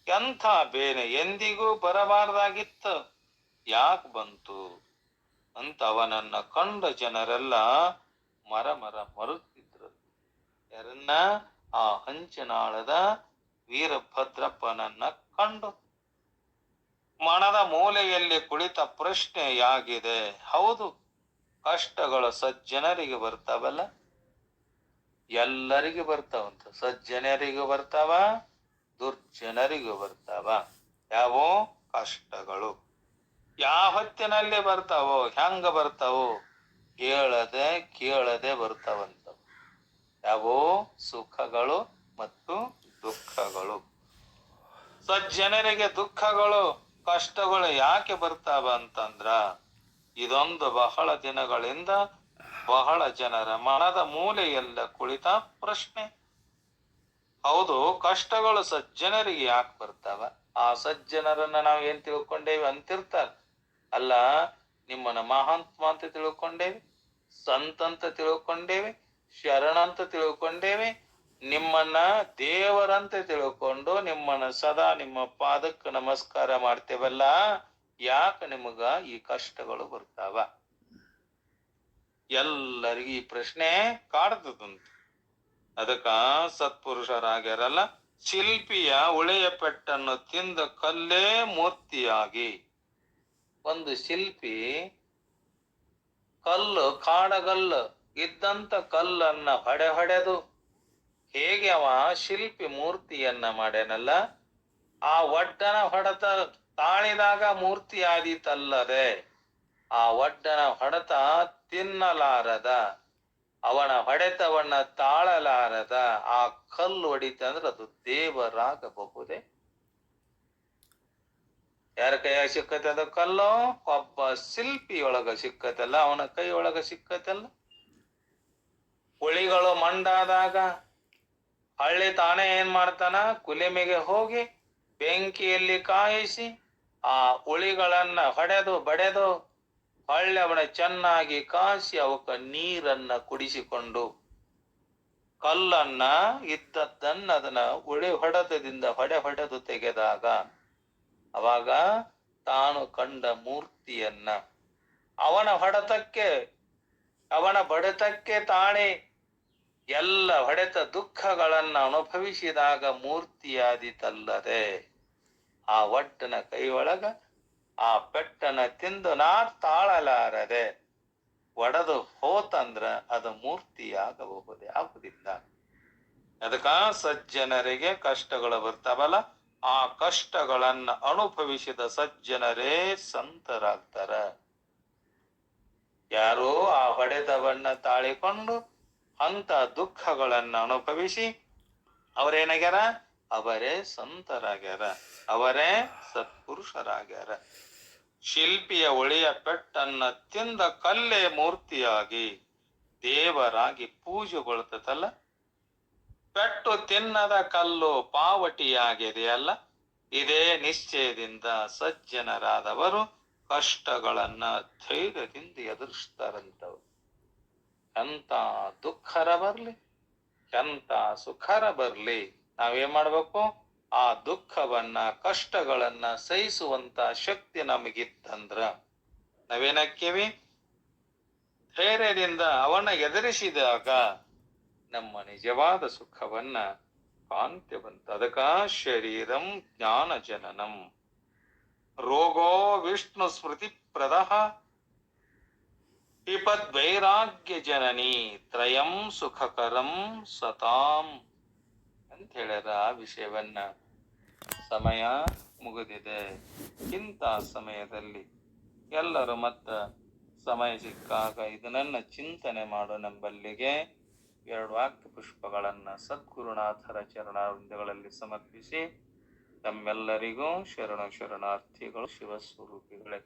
ಎಂಥ ಬೇನೆ ಎಂದಿಗೂ ಬರಬಾರ್ದಾಗಿತ್ತು, ಯಾಕೆ ಬಂತು ಅಂತ ಅವನನ್ನ ಕಂಡ ಜನರೆಲ್ಲ ಮರುತ್ತಿದ್ರು. ಯಾರನ್ನ? ಆ ಹಂಚಿನಾಳದ ವೀರಭದ್ರಪ್ಪನನ್ನ ಕಂಡು. ಮನದ ಮೂಲೆಯಲ್ಲಿ ಕುಳಿತ ಪ್ರಶ್ನೆಯಾಗಿದೆ. ಹೌದು, ಕಷ್ಟಗಳು ಸಜ್ಜನರಿಗೆ ಬರ್ತಾವಲ್ಲ, ಎಲ್ಲರಿಗೂ ಬರ್ತಾವಂತ. ಸಜ್ಜನರಿಗೂ ಬರ್ತಾವ, ದುರ್ಜನರಿಗೂ ಬರ್ತಾವ. ಯಾವೋ ಕಷ್ಟಗಳು ಯಾವ ಹೊತ್ತಿನಲ್ಲಿ ಬರ್ತಾವೋ, ಹೆಂಗ ಬರ್ತಾವೋ ಹೇಳದೆ ಕೇಳದೆ ಬರ್ತಾವಂತ. ಯಾವೋ ಸುಖಗಳು ಮತ್ತು ದುಃಖಗಳು. ಸಜ್ಜನರಿಗೆ ದುಃಖಗಳು ಕಷ್ಟಗಳು ಯಾಕೆ ಬರ್ತಾವ ಅಂತಂದ್ರ ಇದೊಂದು ಬಹಳ ದಿನಗಳಿಂದ ಬಹಳ ಜನರ ಮನದ ಮೂಲೆಯಲ್ಲ ಕುಳಿತ ಪ್ರಶ್ನೆ. ಹೌದು, ಕಷ್ಟಗಳು ಸಜ್ಜನರಿಗೆ ಯಾಕೆ ಬರ್ತಾವ? ಆ ಸಜ್ಜನರನ್ನ ನಾವ್ ಏನ್ ತಿಳ್ಕೊಂಡೇವಿ ಅಂತಿರ್ತಾರ. ಅಲ್ಲ, ನಿಮ್ಮನ್ನ ಮಹಾತ್ಮ ಅಂತ ತಿಳ್ಕೊಂಡೇವಿ, ಸಂತ ಅಂತ ತಿಳ್ಕೊಂಡೇವಿ, ಶರಣ ಅಂತ ತಿಳ್ಕೊಂಡೇವಿ, ನಿಮ್ಮನ್ನ ದೇವರಂತ ತಿಳ್ಕೊಂಡು ನಿಮ್ಮನ್ನ ಸದಾ ನಿಮ್ಮ ಪಾದಕ್ಕೆ ನಮಸ್ಕಾರ ಮಾಡ್ತೇವಲ್ಲ, ಯಾಕೆ ನಿಮಗ ಈ ಕಷ್ಟಗಳು ಬರ್ತಾವ? ಎಲ್ಲರಿಗೂ ಈ ಪ್ರಶ್ನೆ ಕಾಡ್ತದಂತ. ಅದಕ್ಕ ಸತ್ಪುರುಷರಾಗ್ಯಾರಲ್ಲ, ಶಿಲ್ಪಿಯ ಉಳೆಯ ಪೆಟ್ಟನ್ನು ತಿಂದ ಕಲ್ಲೇ ಮೂರ್ತಿಯಾಗಿ. ಒಂದು ಶಿಲ್ಪಿ ಕಲ್ಲು, ಕಾಡಗಲ್ಲು ಇದ್ದಂತ ಕಲ್ಲನ್ನ ಹೊಡೆದು ಹೇಗೆ ಅವ ಶಿಲ್ಪಿ ಮೂರ್ತಿಯನ್ನ ಮಾಡ್ಯಾನಲ್ಲ, ಆ ಒಡ್ಡನ ಹೊಡೆತ ತಾಳಿದಾಗ ಮೂರ್ತಿ ಆದೀತಲ್ಲದೆ ಆ ಒಡ್ಡನ ಹೊಡೆತ ತಿನ್ನಲಾರದ, ಅವನ ಹೊಡೆತವನ್ನ ತಾಳಲಾರದ ಆ ಕಲ್ಲು ಹೊಡಿತಂದ್ರೆ ಅದು ದೇವರಾಗಬಹುದೇ? ಯಾರ ಕೈಯಾಗ ಸಿಕ್ಕತ್ತೆ ಅದು ಕಲ್ಲು? ಒಬ್ಬ ಶಿಲ್ಪಿಯೊಳಗ ಸಿಕ್ಕತ್ತಲ್ಲ, ಅವನ ಕೈ ಒಳಗ ಸಿಕ್ಕತ್ತಲ್ಲ. ಉಳಿಗಳು ಮಂಡಾದಾಗ ಹಳ್ಳಿ ತಾನೇ ಏನ್ ಮಾಡ್ತಾನ, ಕುಲಿಮೆಗೆ ಹೋಗಿ ಬೆಂಕಿಯಲ್ಲಿ ಕಾಯಿಸಿ ಆ ಉಳಿಗಳನ್ನ ಹೊಡೆದು ಬಡೆದು ಹೊಳ್ಳಿ ಅವನ ಚೆನ್ನಾಗಿ ಕಾಸಿ ಅವಕ್ಕ ನೀರನ್ನ ಕುಡಿಸಿಕೊಂಡು ಕಲ್ಲನ್ನ ಇದ್ದದ್ದನ್ನ ಅದನ್ನ ಉಳಿ ಹೊಡೆತದಿಂದ ಹೊಡೆದು ತೆಗೆದಾಗ ಅವಾಗ ತಾನು ಕಂಡ ಮೂರ್ತಿಯನ್ನ ಅವನ ಹೊಡೆತಕ್ಕೆ, ಅವನ ಬಡಿತಕ್ಕೆ ತಾಳಿ ಎಲ್ಲ ಹೊಡೆತ ದುಃಖಗಳನ್ನ ಅನುಭವಿಸಿದಾಗ ಮೂರ್ತಿಯಾದಿತಲ್ಲದೆ ಆ ಒಡ್ಡನ ಕೈಯೊಳಗ ಆ ಪೆಟ್ಟನ ತಿಂದು ನಾ ತಾಳಲಾರದೆ ಒಡೆದು ಹೋತಂದ್ರ ಅದು ಮೂರ್ತಿಯಾಗಬಹುದೇ? ಆಗುದಿಲ್ಲ. ಅದಕ್ಕ ಸಜ್ಜನರಿಗೆ ಕಷ್ಟಗಳು ಬರ್ತಾವಲ್ಲ, ಆ ಕಷ್ಟಗಳನ್ನ ಅನುಭವಿಸಿದ ಸಜ್ಜನರೇ ಸಂತರಾಗ್ತಾರ. ಯಾರು ಆ ಹೊಡೆತವನ್ನ ತಾಳಿಕೊಂಡು ಅಂತ ದುಃಖಗಳನ್ನ ಅನುಭವಿಸಿ ಅವರೇನಾಗ್ಯಾರ? ಅವರೇ ಸಂತರಾಗ್ಯಾರ, ಅವರೇ ಸತ್ಪುರುಷರಾಗ್ಯಾರ. ಶಿಲ್ಪಿಯ ಒಳಿಯ ಪೆಟ್ಟನ್ನ ತಿಂದ ಕಲ್ಲೇ ಮೂರ್ತಿಯಾಗಿ ದೇವರಾಗಿ ಪೂಜೆಗೊಳ್ತದಲ್ಲ. ಪೆಟ್ಟು ತಿನ್ನದ ಕಲ್ಲು ಪಾವಟಿಯಾಗಿದೆಯಲ್ಲ. ಇದೇ ನಿಶ್ಚಯದಿಂದ ಸಜ್ಜನರಾದವರು ಕಷ್ಟಗಳನ್ನ ಧೈರ್ಯದಿಂದ ಎದುರಿಸ್ತಾರಂತವ್ರು. ಎಂತ ದುಃಖರ ಬರ್ಲಿ, ಎಂತ ಸುಖರ ಬರ್ಲಿ, ನಾವೇನ್ ಮಾಡ್ಬೇಕು? ಆ ದುಃಖವನ್ನ ಕಷ್ಟಗಳನ್ನ ಸಹಿಸುವಂತ ಶಕ್ತಿ ನಮಗಿತ್ತಂದ್ರ ನಾವೇನಾಕ್ಕೇವಿ? ಧೈರ್ಯದಿಂದ ಅವನ ಎದುರಿಸಿದಾಗ ನಮ್ಮ ನಿಜವಾದ ಸುಖವನ್ನ ಕಾಣ್ತೇವಂತ. ಅದಕ್ಕ ಶರೀರಂ ಜ್ಞಾನ ಜನನಂ ರೋಗೋ ವಿಷ್ಣು ಸ್ಮೃತಿ ಪ್ರದಃ ವಿಪದ್ವೈರಾಗ್ಯ ಜನನಿ ತ್ರಯಂ ಸುಖಕರಂ ಸತಾಂ ಅಂತ ಹೇಳ್ಯಾರ. ಆ ವಿಷಯವನ್ನ ಸಮಯ ಮುಗಿದಿದೆ. ಇಂಥ ಸಮಯದಲ್ಲಿ ಎಲ್ಲರೂ ಮತ್ತ ಸಮಯ ಸಿಕ್ಕಾಗ ಇದನ್ನ ಚಿಂತನೆ ಮಾಡೋ ನಂಬಲ್ಲಿಗೆ 2 ವಾಕ್ಯ ಪುಷ್ಪಗಳನ್ನ ಸದ್ಗುರುನಾಥರ ಚರಣಾರವಿಂದಗಳಲ್ಲಿ ಸಮರ್ಪಿಸಿ ತಮ್ಮೆಲ್ಲರಿಗೂ ಶರಣಾರ್ಥಿಗಳು ಶಿವಸ್ವರೂಪಿಗಳೇ.